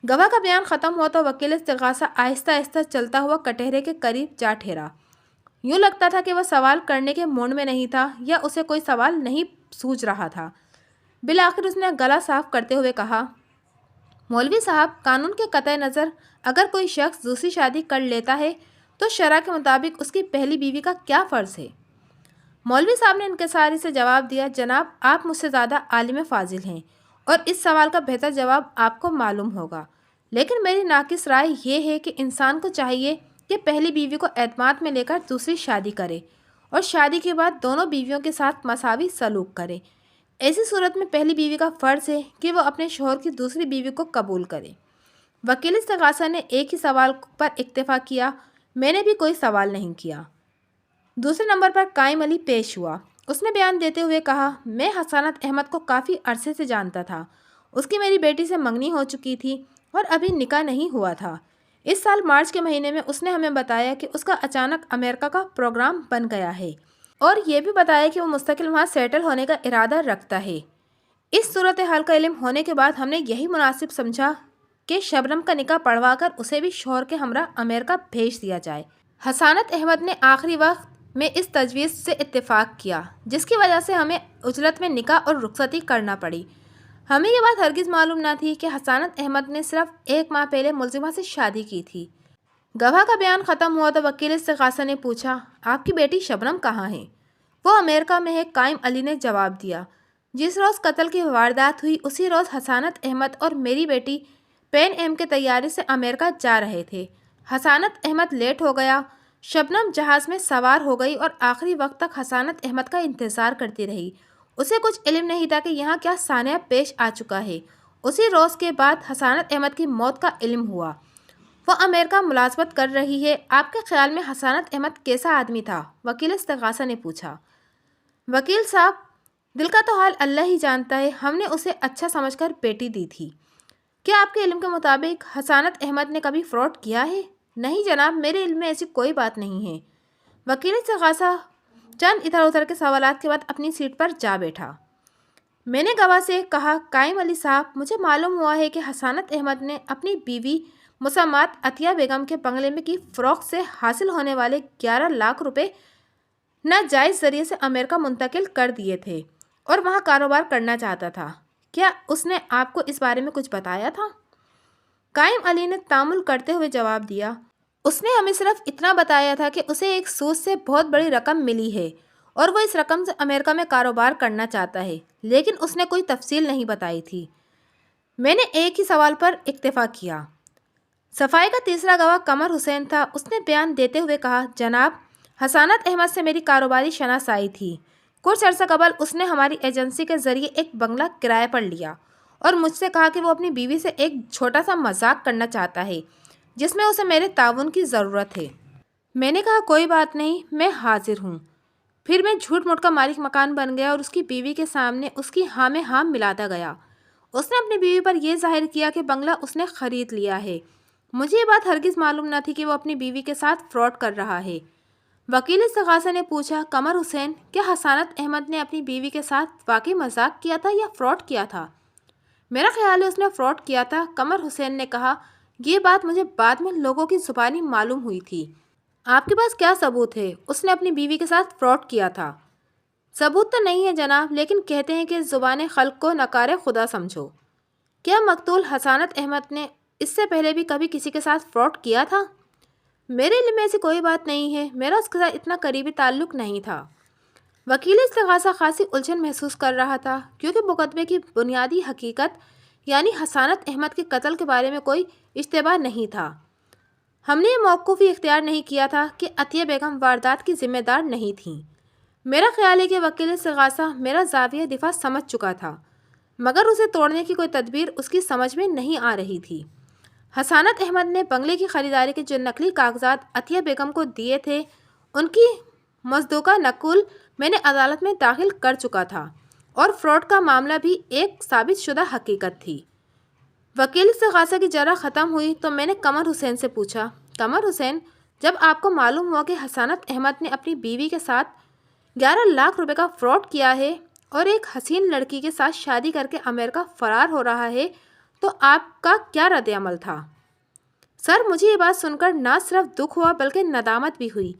گواہ کا بیان ختم ہوا تو وکیل استغاثہ آہستہ آہستہ چلتا ہوا کٹہرے کے قریب جا ٹھہرا. یوں لگتا تھا کہ وہ سوال کرنے کے موڈ میں نہیں تھا یا اسے کوئی سوال نہیں سوچ رہا تھا. بالآخر اس نے گلا صاف کرتے ہوئے کہا، مولوی صاحب، قانون کے قطع نظر اگر کوئی شخص دوسری شادی کر لیتا ہے تو شرع کے مطابق اس کی پہلی بیوی کا کیا فرض ہے؟ مولوی صاحب نے انکساری سے جواب دیا، جناب، آپ مجھ سے زیادہ عالم فاضل ہیں اور اس سوال کا بہتر جواب آپ کو معلوم ہوگا. لیکن میری ناقص رائے یہ ہے کہ انسان کو چاہیے کہ پہلی بیوی کو اعتماد میں لے کر دوسری شادی کرے اور شادی کے بعد دونوں بیویوں کے ساتھ مساوی سلوک کرے. ایسی صورت میں پہلی بیوی کا فرض ہے کہ وہ اپنے شوہر کی دوسری بیوی کو قبول کرے. وکیل استغاثہ نے ایک ہی سوال پر اکتفا کیا. میں نے بھی کوئی سوال نہیں کیا. دوسرے نمبر پر قائم علی پیش ہوا. اس نے بیان دیتے ہوئے کہا، میں حسانت احمد کو کافی عرصے سے جانتا تھا. اس کی میری بیٹی سے منگنی ہو چکی تھی اور ابھی نکاح نہیں ہوا تھا. اس سال مارچ کے مہینے میں اس نے ہمیں بتایا کہ اس کا اچانک امریکہ کا پروگرام بن گیا ہے اور یہ بھی بتایا کہ وہ مستقل وہاں سیٹل ہونے کا ارادہ رکھتا ہے. اس صورتحال کا علم ہونے کے بعد ہم نے یہی مناسب سمجھا کہ شبنم کا نکاح پڑھوا کر اسے بھی شوہر کے ہمراہ امریکہ بھیج دیا جائے. حسانت احمد نے آخری وقت میں اس تجویز سے اتفاق کیا جس کی وجہ سے ہمیں عجلت میں نکاح اور رخصتی کرنا پڑی. ہمیں یہ بات ہرگز معلوم نہ تھی کہ حسانت احمد نے صرف 1 ماہ پہلے ملزمہ سے شادی کی تھی. گواہ کا بیان ختم ہوا تو وکیل استغاثہ نے پوچھا، آپ کی بیٹی شبنم کہاں ہے؟ وہ امریکہ میں ہے، قائم علی نے جواب دیا. جس روز قتل کی واردات ہوئی اسی روز حسانت احمد اور میری بیٹی پین ایم کے طیارے سے امریکہ جا رہے تھے. حسانت احمد لیٹ ہو گیا. شبنم جہاز میں سوار ہو گئی اور آخری وقت تک حسانت احمد کا انتظار کرتی رہی. اسے کچھ علم نہیں تھا کہ یہاں کیا سانحہ پیش آ چکا ہے. اسی روز کے بعد حسانت احمد کی موت کا علم ہوا. وہ امریکہ ملازمت کر رہی ہے. آپ کے خیال میں حسانت احمد کیسا آدمی تھا؟ وکیل استغاثہ نے پوچھا. وکیل صاحب، دل کا تو حال اللہ ہی جانتا ہے. ہم نے اسے اچھا سمجھ کر بیٹی دی تھی. کیا آپ کے علم کے مطابق حسانت احمد نے کبھی فراڈ کیا ہے؟ نہیں جناب، میرے علم میں ایسی کوئی بات نہیں ہے. وکیل استغاثہ چند ادھر ادھر کے سوالات کے بعد اپنی سیٹ پر جا بیٹھا. میں نے گواہ سے کہا، قائم علی صاحب، مجھے معلوم ہوا ہے کہ حسانت احمد نے اپنی بیوی مسمات عطیہ بیگم کے بنگلے میں کی فروخت سے حاصل ہونے والے 11 لاکھ روپے ناجائز ذریعے سے امریکہ منتقل کر دیے تھے اور وہاں کاروبار کرنا چاہتا تھا. کیا اس نے آپ کو اس بارے میں کچھ بتایا تھا؟ قائم علی نے تامل کرتے ہوئے جواب دیا، اس نے ہمیں صرف اتنا بتایا تھا کہ اسے ایک سود سے بہت بڑی رقم ملی ہے اور وہ اس رقم سے امریکہ میں کاروبار کرنا چاہتا ہے، لیکن اس نے کوئی تفصیل نہیں بتائی تھی. میں نے ایک ہی سوال پر اکتفا کیا. صفائی کا تیسرا گواہ قمر حسین تھا. اس نے بیان دیتے ہوئے کہا، جناب، حسانت احمد سے میری کاروباری شناسائی تھی. کچھ عرصہ قبل اس نے ہماری ایجنسی کے ذریعے ایک بنگلہ کرائے پر لیا اور مجھ سے کہا کہ وہ اپنی بیوی سے ایک چھوٹا سا مذاق کرنا چاہتا ہے جس میں اسے میرے تعاون کی ضرورت ہے. میں نے کہا، کوئی بات نہیں، میں حاضر ہوں. پھر میں جھوٹ موٹ کا مالک مکان بن گیا اور اس کی بیوی کے سامنے اس کی ہاں میں ہاں ملاتا گیا. اس نے اپنی بیوی پر یہ ظاہر کیا کہ بنگلہ اس نے خرید لیا ہے. مجھے یہ بات ہرگز معلوم نہ تھی کہ وہ اپنی بیوی کے ساتھ فراڈ کر رہا ہے. وکیل استغاثہ نے پوچھا، قمر حسین، کیا حسانت احمد نے اپنی بیوی کے ساتھ واقعی مذاق کیا تھا یا فراڈ کیا تھا؟ میرا خیال ہے اس نے فراڈ کیا تھا. قمر حسین نے کہا، یہ بات مجھے بعد میں لوگوں کی زبانی معلوم ہوئی تھی. آپ کے پاس کیا ثبوت ہے اس نے اپنی بیوی کے ساتھ فراڈ کیا تھا؟ ثبوت تو نہیں ہے جناب، لیکن کہتے ہیں کہ زبان خلق کو نکار خدا سمجھو. کیا مقتول حسانت احمد نے اس سے پہلے بھی کبھی کسی کے ساتھ فراڈ کیا تھا؟ میرے علم میں ایسی کوئی بات نہیں ہے. میرا اس کے ساتھ اتنا قریبی تعلق نہیں تھا. وکیل استغاثہ خاصی الجھن محسوس کر رہا تھا کیونکہ مقدمے کی بنیادی حقیقت یعنی حسانت احمد کے قتل کے بارے میں کوئی اشتباہ نہیں تھا۔ ہم نے یہ موقف بھی اختیار نہیں کیا تھا کہ عطیہ بیگم واردات کی ذمہ دار نہیں تھیں۔ میرا خیال ہے کہ وکیل استغاثہ میرا زاویہ دفاع سمجھ چکا تھا، مگر اسے توڑنے کی کوئی تدبیر اس کی سمجھ میں نہیں آ رہی تھی۔ حسانت احمد نے بنگلے کی خریداری کے جو نقلی کاغذات عطیہ بیگم کو دیے تھے، ان کی مصدوقہ نقل میں نے عدالت میں داخل کر چکا تھا اور فراڈ کا معاملہ بھی ایک ثابت شدہ حقیقت تھی۔ وکیل استغاثہ کی جرح ختم ہوئی تو میں نے قمر حسین سے پوچھا، قمر حسین، جب آپ کو معلوم ہوا کہ حسانت احمد نے اپنی بیوی کے ساتھ 11 لاکھ روپے کا فراڈ کیا ہے اور ایک حسین لڑکی کے ساتھ شادی کر کے امریکہ فرار ہو رہا ہے، تو آپ کا کیا رد عمل تھا؟ سر، مجھے یہ بات سن کر نہ صرف دکھ ہوا بلکہ ندامت بھی ہوئی،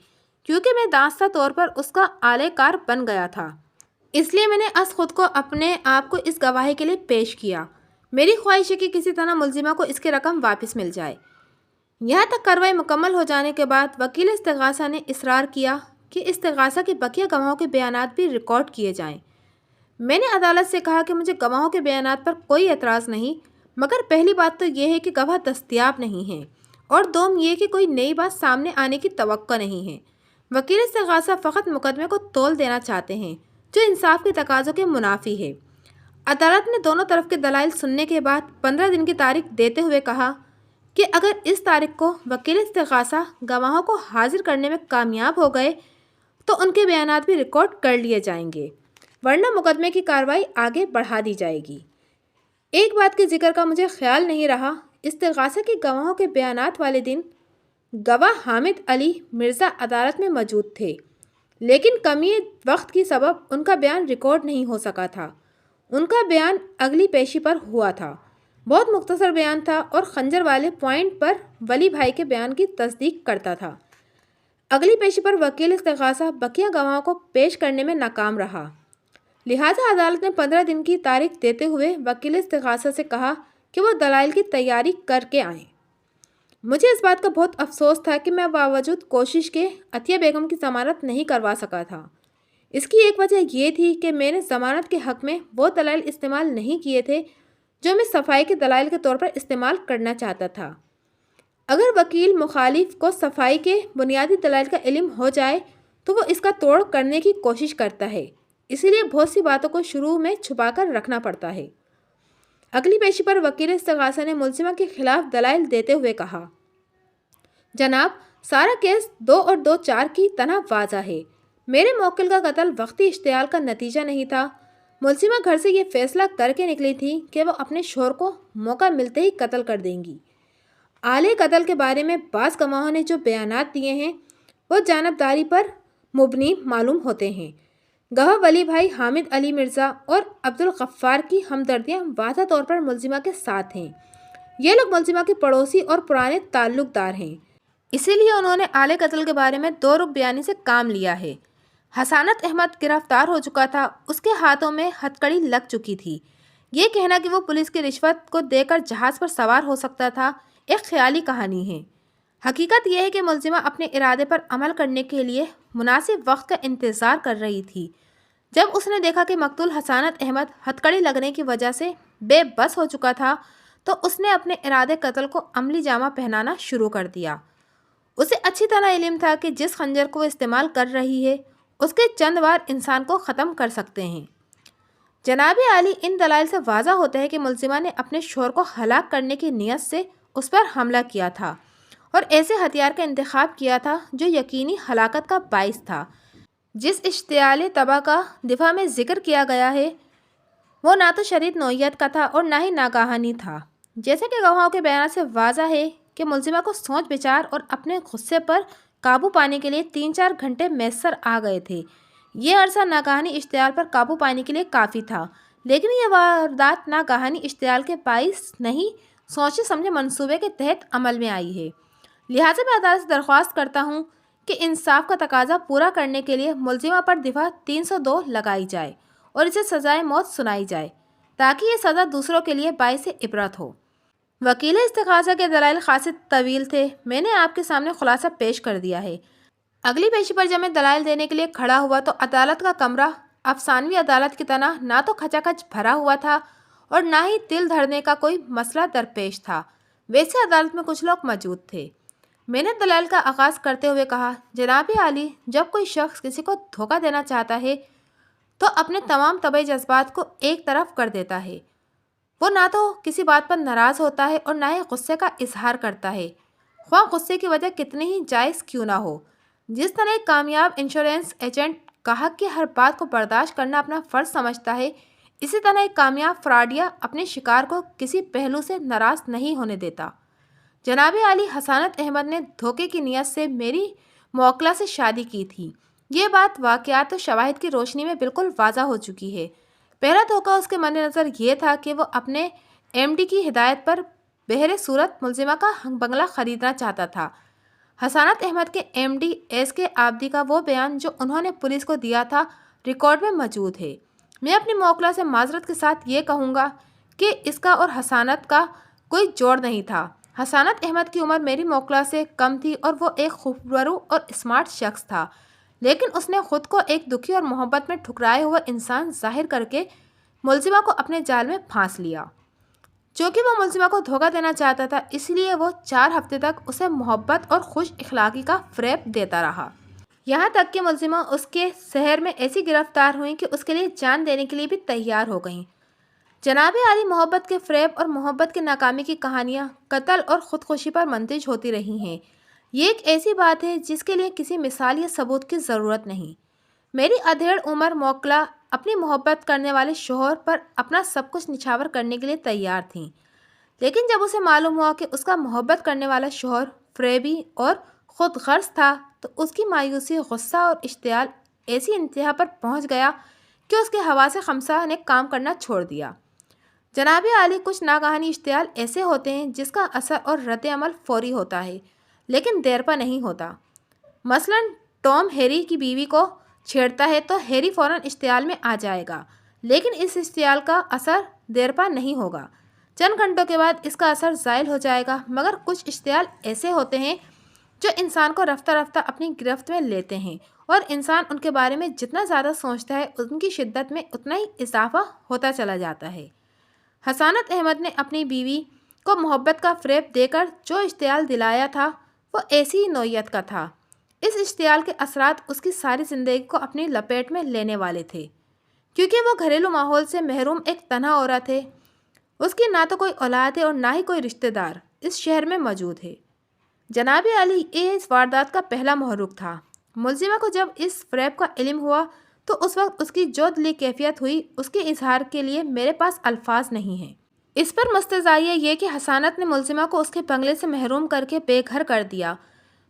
کیونکہ میں دانستہ طور پر اس کا آلے کار بن گیا تھا۔ اس لیے میں نے از خود کو اپنے آپ کو اس گواہی کے لیے پیش کیا۔ میری خواہش ہے کہ کسی طرح ملزمہ کو اس کی رقم واپس مل جائے۔ یہاں تک کارروائی مکمل ہو جانے کے بعد وکیل استغاثہ نے اصرار کیا کہ استغاثہ کے بقیہ گواہوں کے بیانات بھی ریکارڈ کیے جائیں۔ میں نے عدالت سے کہا کہ مجھے گواہوں کے بیانات پر کوئی اعتراض نہیں، مگر پہلی بات تو یہ ہے کہ گواہ دستیاب نہیں ہیں، اور دوم یہ کہ کوئی نئی بات سامنے آنے کی توقع نہیں ہے۔ وکیل استغاثہ فقط مقدمے کو تول دینا چاہتے ہیں، جو انصاف کے تقاضوں کے منافی ہے۔ عدالت نے دونوں طرف کے دلائل سننے کے بعد 15 دن کی تاریخ دیتے ہوئے کہا کہ اگر اس تاریخ کو وکیل استغاثہ گواہوں کو حاضر کرنے میں کامیاب ہو گئے تو ان کے بیانات بھی ریکارڈ کر لیے جائیں گے، ورنہ مقدمے کی کارروائی آگے بڑھا دی جائے گی۔ ایک بات کے ذکر کا مجھے خیال نہیں رہا، استغاثہ کے گواہوں کے بیانات والے دن گواہ حامد علی مرزا عدالت میں موجود تھے، لیکن کمی وقت کی سبب ان کا بیان ریکارڈ نہیں ہو سکا تھا۔ ان کا بیان اگلی پیشی پر ہوا تھا، بہت مختصر بیان تھا اور خنجر والے پوائنٹ پر ولی بھائی کے بیان کی تصدیق کرتا تھا۔ اگلی پیشی پر وکیل استغاثہ بقیہ گواہوں کو پیش کرنے میں ناکام رہا، لہٰذا عدالت نے 15 دن کی تاریخ دیتے ہوئے وکیل استغاثہ سے کہا کہ وہ دلائل کی تیاری کر کے آئیں۔ مجھے اس بات کا بہت افسوس تھا کہ میں باوجود کوشش کے عطیہ بیگم کی ضمانت نہیں کروا سکا تھا۔ اس کی ایک وجہ یہ تھی کہ میں نے ضمانت کے حق میں وہ دلائل استعمال نہیں کیے تھے جو میں صفائی کے دلائل کے طور پر استعمال کرنا چاہتا تھا۔ اگر وکیل مخالف کو صفائی کے بنیادی دلائل کا علم ہو جائے تو وہ اس کا توڑ کرنے کی کوشش کرتا ہے، اسی لیے بہت سی باتوں کو شروع میں چھپا کر رکھنا پڑتا ہے۔ اگلی پیشی پر وکیل استغاثہ نے ملزمہ کے خلاف دلائل دیتے ہوئے کہا، جناب، سارا کیس 2 اور 2 4 کی طرح واضح ہے۔ میرے موکل کا قتل وقتی اشتعال کا نتیجہ نہیں تھا۔ ملزمہ گھر سے یہ فیصلہ کر کے نکلی تھی کہ وہ اپنے شوہر کو موقع ملتے ہی قتل کر دیں گی۔ آلے قتل کے بارے میں بعض گواہوں نے جو بیانات دیے ہیں وہ جانبداری پر مبنی معلوم ہوتے ہیں۔ گواہ ولی بھائی حامد علی مرزا اور عبدالغفار کی ہمدردیاں واضح طور پر ملزمہ کے ساتھ ہیں۔ یہ لوگ ملزمہ کے پڑوسی اور پرانے تعلق دار ہیں، اسی لیے انہوں نے آلے قتل کے بارے میں 2 رخ بیانی سے کام لیا ہے۔ حسانت احمد گرفتار ہو چکا تھا، اس کے ہاتھوں میں ہتکڑی لگ چکی تھی۔ یہ کہنا کہ وہ پولیس کی رشوت کو دے کر جہاز پر سوار ہو سکتا تھا ایک خیالی کہانی ہے۔ حقیقت یہ ہے کہ ملزمہ اپنے ارادے پر عمل کرنے کے لیے مناسب وقت کا انتظار کر رہی تھی۔ جب اس نے دیکھا کہ مقتول حسانت احمد ہتکڑی لگنے کی وجہ سے بے بس ہو چکا تھا تو اس نے اپنے ارادے قتل کو عملی جامہ پہنانا شروع کر دیا۔ اسے اچھی طرح علم تھا کہ جس خنجر کو وہ استعمال کر رہی ہے اس کے چند وار انسان کو ختم کر سکتے ہیں۔ جناب عالی، ان دلائل سے واضح ہوتا ہے کہ ملزمہ نے اپنے شوہر کو ہلاک کرنے کی نیت سے اس پر حملہ کیا تھا اور ایسے ہتھیار کا انتخاب کیا تھا جو یقینی ہلاکت کا باعث تھا۔ جس اشتعال تباہ کا دفاع میں ذکر کیا گیا ہے وہ نہ تو شدید نوعیت کا تھا اور نہ ہی ناگہانی تھا۔ جیسا کہ گواہوں کے بیانات سے واضح ہے کہ ملزمہ کو سوچ بچار اور اپنے غصے پر قابو پانے کے لیے 3-4 گھنٹے میسر آ گئے تھے۔ یہ عرصہ ناگہانی اشتعال پر قابو پانے کے لیے کافی تھا، لیکن یہ واردات ناگہانی اشتعال کے باعث نہیں، سوچے سمجھے منصوبے کے تحت عمل میں آئی ہے۔ لہٰذا میں عدالت سے درخواست کرتا ہوں کہ انصاف کا تقاضا پورا کرنے کے لیے ملزمہ پر دفعہ 302 لگائی جائے اور اسے سزائے موت سنائی جائے تاکہ یہ سزا دوسروں کے لیے باعث عبرت ہو۔ وکیل استغاثہ کے دلائل خاصے طویل تھے، میں نے آپ کے سامنے خلاصہ پیش کر دیا ہے۔ اگلی پیشی پر جب میں دلائل دینے کے لیے کھڑا ہوا تو عدالت کا کمرہ افسانوی عدالت کی طرح نہ تو کھچا کھچ بھرا ہوا تھا اور نہ ہی دل دھڑنے کا کوئی مسئلہ درپیش تھا۔ ویسے عدالت میں کچھ لوگ موجود تھے۔ میں نے دلیل کا آغاز کرتے ہوئے کہا، جناب عالی، جب کوئی شخص کسی کو دھوکہ دینا چاہتا ہے تو اپنے تمام طبعی جذبات کو ایک طرف کر دیتا ہے۔ وہ نہ تو کسی بات پر ناراض ہوتا ہے اور نہ ہی غصے کا اظہار کرتا ہے، خواہ غصے کی وجہ کتنی ہی جائز کیوں نہ ہو۔ جس طرح ایک کامیاب انشورنس ایجنٹ گاہک کی ہر بات کو برداشت کرنا اپنا فرض سمجھتا ہے، اسی طرح ایک کامیاب فراڈیہ اپنے شکار کو کسی پہلو سے ناراض نہیں ہونے دیتا۔ جناب عالی، حسانت احمد نے دھوکے کی نیت سے میری موکلہ سے شادی کی تھی۔ یہ بات واقعات و شواہد کی روشنی میں بالکل واضح ہو چکی ہے۔ پہلا دھوکہ اس کے مد نظر یہ تھا کہ وہ اپنے ایم ڈی کی ہدایت پر بہر صورت ملزمہ کا بنگلہ خریدنا چاہتا تھا۔ حسانت احمد کے ایم ڈی ایس کے عابدی کا وہ بیان جو انہوں نے پولیس کو دیا تھا ریکارڈ میں موجود ہے۔ میں اپنی موکلہ سے معذرت کے ساتھ یہ کہوں گا کہ اس کا اور حسانت کا کوئی جوڑ نہیں تھا۔ حسانت احمد کی عمر میری موکلہ سے کم تھی اور وہ ایک خوبرو اور اسمارٹ شخص تھا، لیکن اس نے خود کو ایک دکھی اور محبت میں ٹھکرائے ہوئے انسان ظاہر کر کے ملزمہ کو اپنے جال میں پھانس لیا۔ چونکہ وہ ملزمہ کو دھوکہ دینا چاہتا تھا، اس لیے وہ 4 ہفتے تک اسے محبت اور خوش اخلاقی کا فریب دیتا رہا۔ یہاں تک کہ ملزمہ اس کے شہر میں ایسی گرفتار ہوئیں کہ اس کے لیے جان دینے کے لیے بھی تیار ہو گئیں۔ جناب عالی، محبت کے فریب اور محبت کی ناکامی کی کہانیاں قتل اور خودکشی پر منتج ہوتی رہی ہیں۔ یہ ایک ایسی بات ہے جس کے لیے کسی مثال یا ثبوت کی ضرورت نہیں۔ میری ادھیڑ عمر موکلہ اپنی محبت کرنے والے شوہر پر اپنا سب کچھ نچھاور کرنے کے لیے تیار تھیں، لیکن جب اسے معلوم ہوا کہ اس کا محبت کرنے والا شوہر فریبی اور خود غرض تھا تو اس کی مایوسی، غصہ اور اشتعال ایسی انتہا پر پہنچ گیا کہ اس کے حواس خمسہ نے کام کرنا چھوڑ دیا۔ جناب عالی، کچھ ناگہانی اشتعال ایسے ہوتے ہیں جس کا اثر اور رد عمل فوری ہوتا ہے لیکن دیر پا نہیں ہوتا۔ مثلاً ٹام ہیری کی بیوی کو چھیڑتا ہے تو ہیری فوراً اشتعال میں آ جائے گا، لیکن اس اشتعال کا اثر دیر پا نہیں ہوگا، چند گھنٹوں کے بعد اس کا اثر زائل ہو جائے گا۔ مگر کچھ اشتعال ایسے ہوتے ہیں جو انسان کو رفتہ رفتہ اپنی گرفت میں لیتے ہیں، اور انسان ان کے بارے میں جتنا زیادہ سوچتا ہے ان کی شدت میں اتنا ہی اضافہ ہوتا چلا جاتا ہے۔ حسانت احمد نے اپنی بیوی کو محبت کا فریب دے کر جو اشتعال دلایا تھا وہ ایسی ہی نوعیت کا تھا۔ اس اشتعال کے اثرات اس کی ساری زندگی کو اپنی لپیٹ میں لینے والے تھے، کیونکہ وہ گھریلو ماحول سے محروم ایک تنہا عورت ہے۔ اس کی نہ تو کوئی اولاد ہے اور نہ ہی کوئی رشتہ دار اس شہر میں موجود ہے۔ جناب عالی، یہ اس واردات کا پہلا محرک تھا۔ ملزمہ کو جب اس فریب کا علم ہوا تو اس وقت اس کی جو دلی کیفیت ہوئی اس کے اظہار کے لیے میرے پاس الفاظ نہیں ہیں۔ اس پر مستزادیہ یہ کہ حسانت نے ملزمہ کو اس کے بنگلے سے محروم کر کے بے گھر کر دیا۔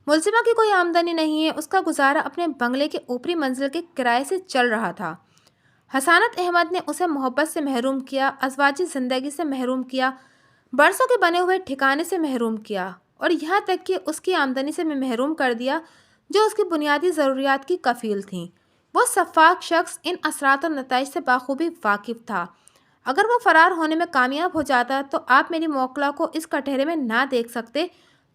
ملزمہ کی کوئی آمدنی نہیں ہے، اس کا گزارا اپنے بنگلے کے اوپری منزل کے کرائے سے چل رہا تھا۔ حسانت احمد نے اسے محبت سے محروم کیا، ازواجی زندگی سے محروم کیا، برسوں کے بنے ہوئے ٹھکانے سے محروم کیا، اور یہاں تک کہ اس کی آمدنی سے محروم کر دیا جو اس کی بنیادی ضروریات کی کفیل تھیں۔ وہ شفاق شخص ان اثرات اور نتائج سے بخوبی واقف تھا۔ اگر وہ فرار ہونے میں کامیاب ہو جاتا تو آپ میری موکلہ کو اس کٹہرے میں نہ دیکھ سکتے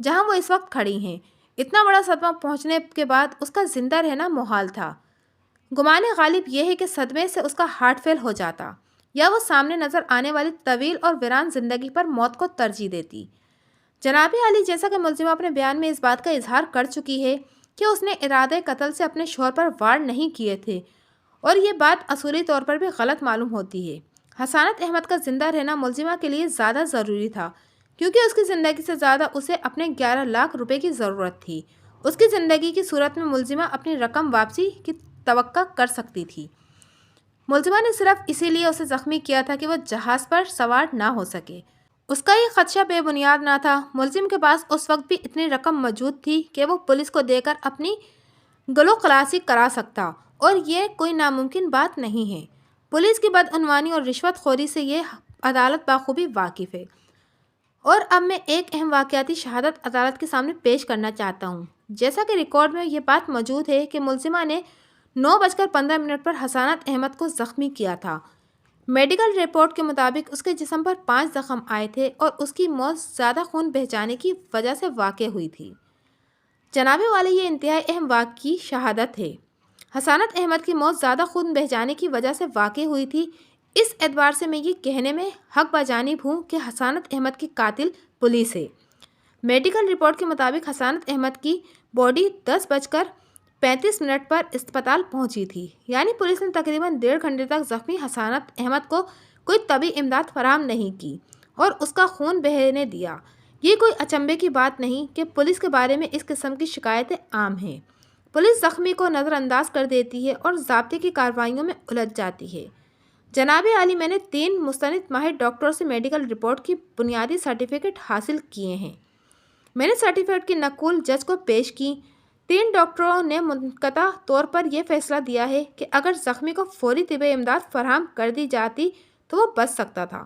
جہاں وہ اس وقت کھڑی ہیں۔ اتنا بڑا صدمہ پہنچنے کے بعد اس کا زندہ رہنا محال تھا۔ گمان غالب یہ ہے کہ صدمے سے اس کا ہارٹ فیل ہو جاتا، یا وہ سامنے نظر آنے والی طویل اور ویران زندگی پر موت کو ترجیح دیتی۔ جناب عالی، جیسا کہ ملزمہ اپنے بیان میں اس بات کا اظہار کر چکی ہے کہ اس نے ارادہ قتل سے اپنے شوہر پر وار نہیں کیے تھے، اور یہ بات اصولی طور پر بھی غلط معلوم ہوتی ہے۔ حسانت احمد کا زندہ رہنا ملزمہ کے لیے زیادہ ضروری تھا، کیونکہ اس کی زندگی سے زیادہ اسے اپنے 11 لاکھ روپے کی ضرورت تھی۔ اس کی زندگی کی صورت میں ملزمہ اپنی رقم واپسی کی توقع کر سکتی تھی۔ ملزمہ نے صرف اسی لیے اسے زخمی کیا تھا کہ وہ جہاز پر سوار نہ ہو سکے۔ اس کا یہ خدشہ بے بنیاد نہ تھا۔ ملزم کے پاس اس وقت بھی اتنی رقم موجود تھی کہ وہ پولیس کو دے کر اپنی گلو خلاصی کرا سکتا، اور یہ کوئی ناممکن بات نہیں ہے۔ پولیس کی بدعنوانی اور رشوت خوری سے یہ عدالت بخوبی واقف ہے۔ اور اب میں ایک اہم واقعاتی شہادت عدالت کے سامنے پیش کرنا چاہتا ہوں۔ جیسا کہ ریکارڈ میں یہ بات موجود ہے کہ ملزمہ نے 9:15 پر حسانت احمد کو زخمی کیا تھا۔ میڈیکل رپورٹ کے مطابق اس کے جسم پر 5 زخم آئے تھے اور اس کی موت زیادہ خون بہہ جانے کی وجہ سے واقع ہوئی تھی۔ جناب والے، یہ انتہائی اہم واقعی شہادت ہے۔ حسانت احمد کی موت زیادہ خون بہہ جانے کی وجہ سے واقع ہوئی تھی۔ اس اعتبار سے میں یہ کہنے میں حق بجانب ہوں کہ حسانت احمد کی قاتل پولیس ہے۔ میڈیکل رپورٹ کے مطابق حسانت احمد کی باڈی 10:35 پر اسپتال پہنچی تھی، یعنی پولیس نے تقریباً 1.5 گھنٹے تک زخمی حسانت احمد کو کوئی طبی امداد فراہم نہیں کی اور اس کا خون بہنے دیا۔ یہ کوئی اچنبھے کی بات نہیں کہ پولیس کے بارے میں اس قسم کی شکایتیں عام ہیں۔ پولیس زخمی کو نظر انداز کر دیتی ہے اور ضابطے کی کارروائیوں میں الجھ جاتی ہے۔ جناب عالی، میں نے 3 مستند ماہر ڈاکٹروں سے میڈیکل رپورٹ کی بنیادی سرٹیفکیٹ حاصل کیے ہیں۔ میں نے سرٹیفکیٹ کی نقل جج کو پیش کی۔ 3 ڈاکٹروں نے منقطع طور پر یہ فیصلہ دیا ہے کہ اگر زخمی کو فوری طبی امداد فراہم کر دی جاتی تو وہ بچ سکتا تھا۔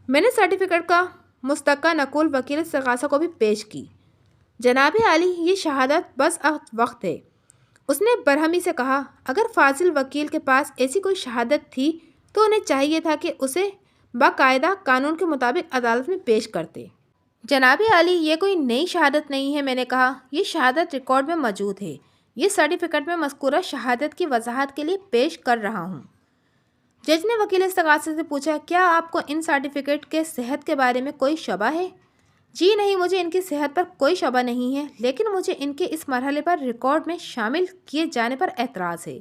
میں نے سرٹیفکیٹ کا مستقل نقل وکیل استغاثہ کو بھی پیش کی۔ جناب عالی، یہ شہادت بس وقت ہے۔ اس نے برہمی سے کہا، اگر فاضل وکیل کے پاس ایسی کوئی شہادت تھی تو انہیں چاہیے تھا کہ اسے باقاعدہ قانون کے مطابق عدالت میں پیش کرتے۔ جناب عالی، یہ کوئی نئی شہادت نہیں ہے، میں نے کہا، یہ شہادت ریکارڈ میں موجود ہے۔ یہ سرٹیفکیٹ میں مذکورہ شہادت کی وضاحت کے لیے پیش کر رہا ہوں۔ جج نے وکیل استغاثہ سے پوچھا، کیا آپ کو ان سرٹیفکیٹ کے صحت کے بارے میں کوئی شبہ ہے؟ جی نہیں، مجھے ان کی صحت پر کوئی شبہ نہیں ہے، لیکن مجھے ان کے اس مرحلے پر ریکارڈ میں شامل کیے جانے پر اعتراض ہے۔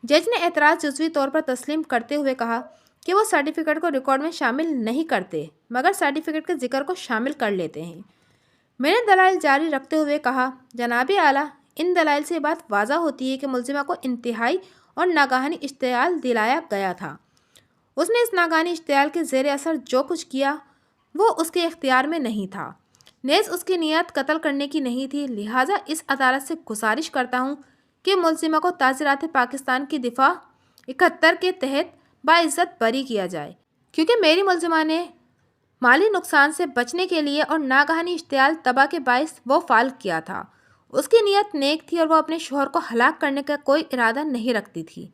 جج نے اعتراض جزوی طور پر تسلیم کرتے ہوئے کہا کہ وہ سرٹیفکیٹ کو ریکارڈ میں شامل نہیں کرتے مگر سرٹیفکیٹ کے ذکر کو شامل کر لیتے ہیں۔ میں نے دلائل جاری رکھتے ہوئے کہا، جناب اعلیٰ، ان دلائل سے یہ بات واضح ہوتی ہے کہ ملزمہ کو انتہائی اور ناگہانی اشتعال دلایا گیا تھا۔ اس نے اس ناگہانی اشتعال کے زیر اثر جو کچھ کیا وہ اس کے اختیار میں نہیں تھا، نیز اس کی نیت قتل کرنے کی نہیں تھی، لہٰذا اس عدالت سے گزارش کرتا ہوں کہ ملزمہ کو تعزیرات پاکستان کی دفعہ 71 کے تحت باعزت بری کیا جائے، کیونکہ میری ملزمہ نے مالی نقصان سے بچنے کے لیے اور ناگہانی اشتعال تباہ کے باعث وہ فعل کیا تھا۔ اس کی نیت نیک تھی اور وہ اپنے شوہر کو ہلاک کرنے کا کوئی ارادہ نہیں رکھتی تھی۔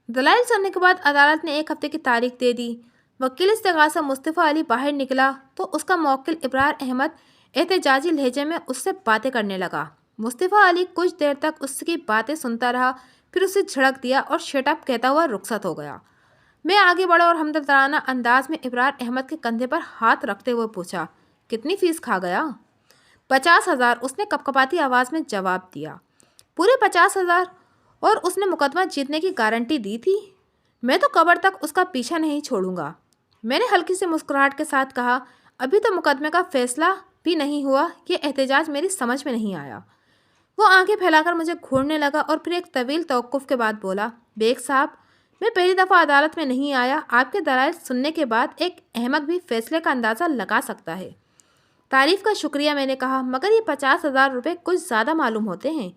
دلائل سننے کے بعد عدالت نے 1 ہفتے کی تاریخ دے دی۔ وکیل استغاثہ مصطفیٰ علی باہر نکلا تو اس کا موکل ابرار احمد احتجاجی لہجے میں اس سے باتیں کرنے لگا۔ مصطفیٰ علی کچھ دیر تک اس کی باتیں سنتا رہا، پھر اسے جھڑک دیا اور شٹ اپ کہتا ہوا رخصت ہو گیا۔ میں آگے بڑھا اور ہمدردانہ انداز میں ابرار احمد کے کندھے پر ہاتھ رکھتے ہوئے پوچھا، کتنی فیس کھا گیا؟ 50,000، اس نے کپکپاتی آواز میں جواب دیا۔ پورے 50,000؟ اور اس نے مقدمہ جیتنے کی گارنٹی دی تھی؟ میں تو قبر تک اس کا پیچھا نہیں چھوڑوں گا۔ میں نے ہلکی سی مسکراہٹ کے ساتھ کہا، ابھی تو مقدمے کا فیصلہ بھی نہیں ہوا، یہ احتجاج میری سمجھ میں نہیں آیا۔ وہ آنکھیں پھیلا کر مجھے گھورنے لگا اور پھر ایک طویل توقف کے بعد بولا، بیگ صاحب، میں پہلی دفعہ عدالت میں نہیں آیا، آپ کے دلائل سننے کے بعد ایک احمق بھی فیصلے کا اندازہ لگا سکتا ہے۔ تعریف کا شکریہ، میں نے کہا، مگر یہ 50,000 روپے کچھ زیادہ معلوم ہوتے ہیں۔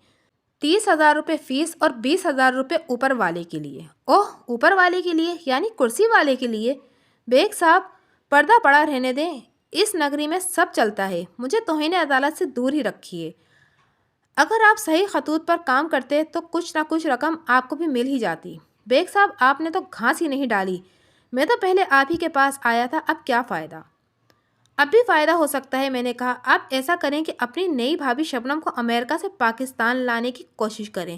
30,000 روپے فیس اور 20,000 روپے اوپر والے کے لیے۔ اوہ، اوپر والے کے لیے یعنی کرسی والے کے لیے؟ بیگ صاحب، پردہ پڑا رہنے دیں، اس نگری میں سب چلتا ہے، مجھے توہین عدالت سے دور ہی رکھیے۔ اگر آپ صحیح خطوط پر کام کرتے تو کچھ نہ کچھ رقم آپ کو بھی مل ہی جاتی۔ بیگ صاحب، آپ نے تو گھاس ہی نہیں ڈالی، میں تو پہلے آپ ہی کے پاس آیا تھا، اب کیا فائدہ؟ اب بھی فائدہ ہو سکتا ہے، میں نے کہا، آپ ایسا کریں کہ اپنی نئی بھابھی شبنم کو امریکہ سے پاکستان لانے کی کوشش کریں۔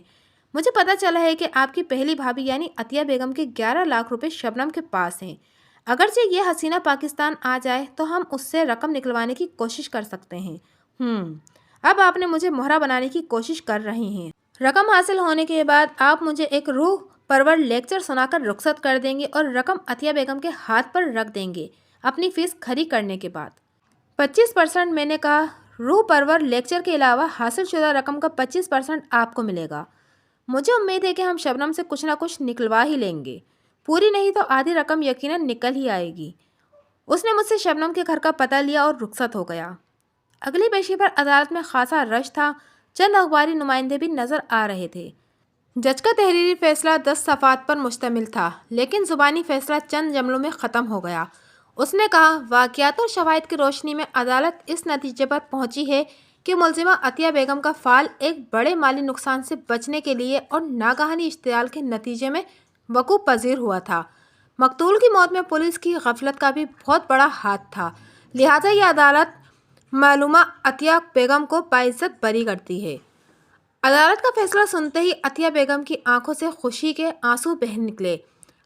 مجھے پتہ چلا ہے کہ آپ کی پہلی بھابھی یعنی عطیہ بیگم کے 11 لاکھ روپے شبنم کے پاس ہیں۔ اگرچہ یہ حسینہ پاکستان آ جائے تو ہم اس سے رقم نکلوانے کی کوشش کر سکتے ہیں۔ اب آپ نے مجھے مہرہ بنانے کی کوشش کر رہے ہیں۔ رقم حاصل ہونے کے بعد آپ مجھے ایک روح پرور لیکچر سنا کر رخصت کر دیں گے اور رقم عطیہ بیگم کے ہاتھ پر رکھ دیں گے اپنی فیس کھری کرنے کے بعد۔ 25%، میں نے کہا، روح پرور لیکچر کے علاوہ حاصل شدہ رقم کا 25% آپ کو ملے گا۔ مجھے امید ہے کہ ہم شبنم سے کچھ نہ کچھ نکلوا ہی لیں گے، پوری نہیں تو آدھی رقم یقیناً نکل ہی آئے گی۔ اس نے مجھ سے شبنم کے گھر کا پتہ لیا اور رخصت ہو گیا۔ اگلی پیشی پر عدالت میں خاصا رش تھا، چند اخباری نمائندے بھی نظر آ رہے تھے۔ جج کا تحریری فیصلہ 10 صفحات پر مشتمل تھا، لیکن زبانی فیصلہ چند جملوں میں ختم ہو گیا۔ اس نے کہا، واقعات اور شواہد کی روشنی میں عدالت اس نتیجے پر پہنچی ہے کہ ملزمہ عطیہ بیگم کا فعل ایک بڑے مالی نقصان سے بچنے کے لیے اور ناگہانی اشتعال کے نتیجے میں وقوع پذیر ہوا تھا۔ مقتول کی موت میں پولیس کی غفلت کا بھی بہت بڑا ہاتھ تھا، لہٰذا یہ عدالت معلومہ عطیہ بیگم کو باعزت بری کرتی ہے۔ عدالت کا فیصلہ سنتے ہی عطیہ بیگم کی آنکھوں سے خوشی کے آنسو بہہ نکلے۔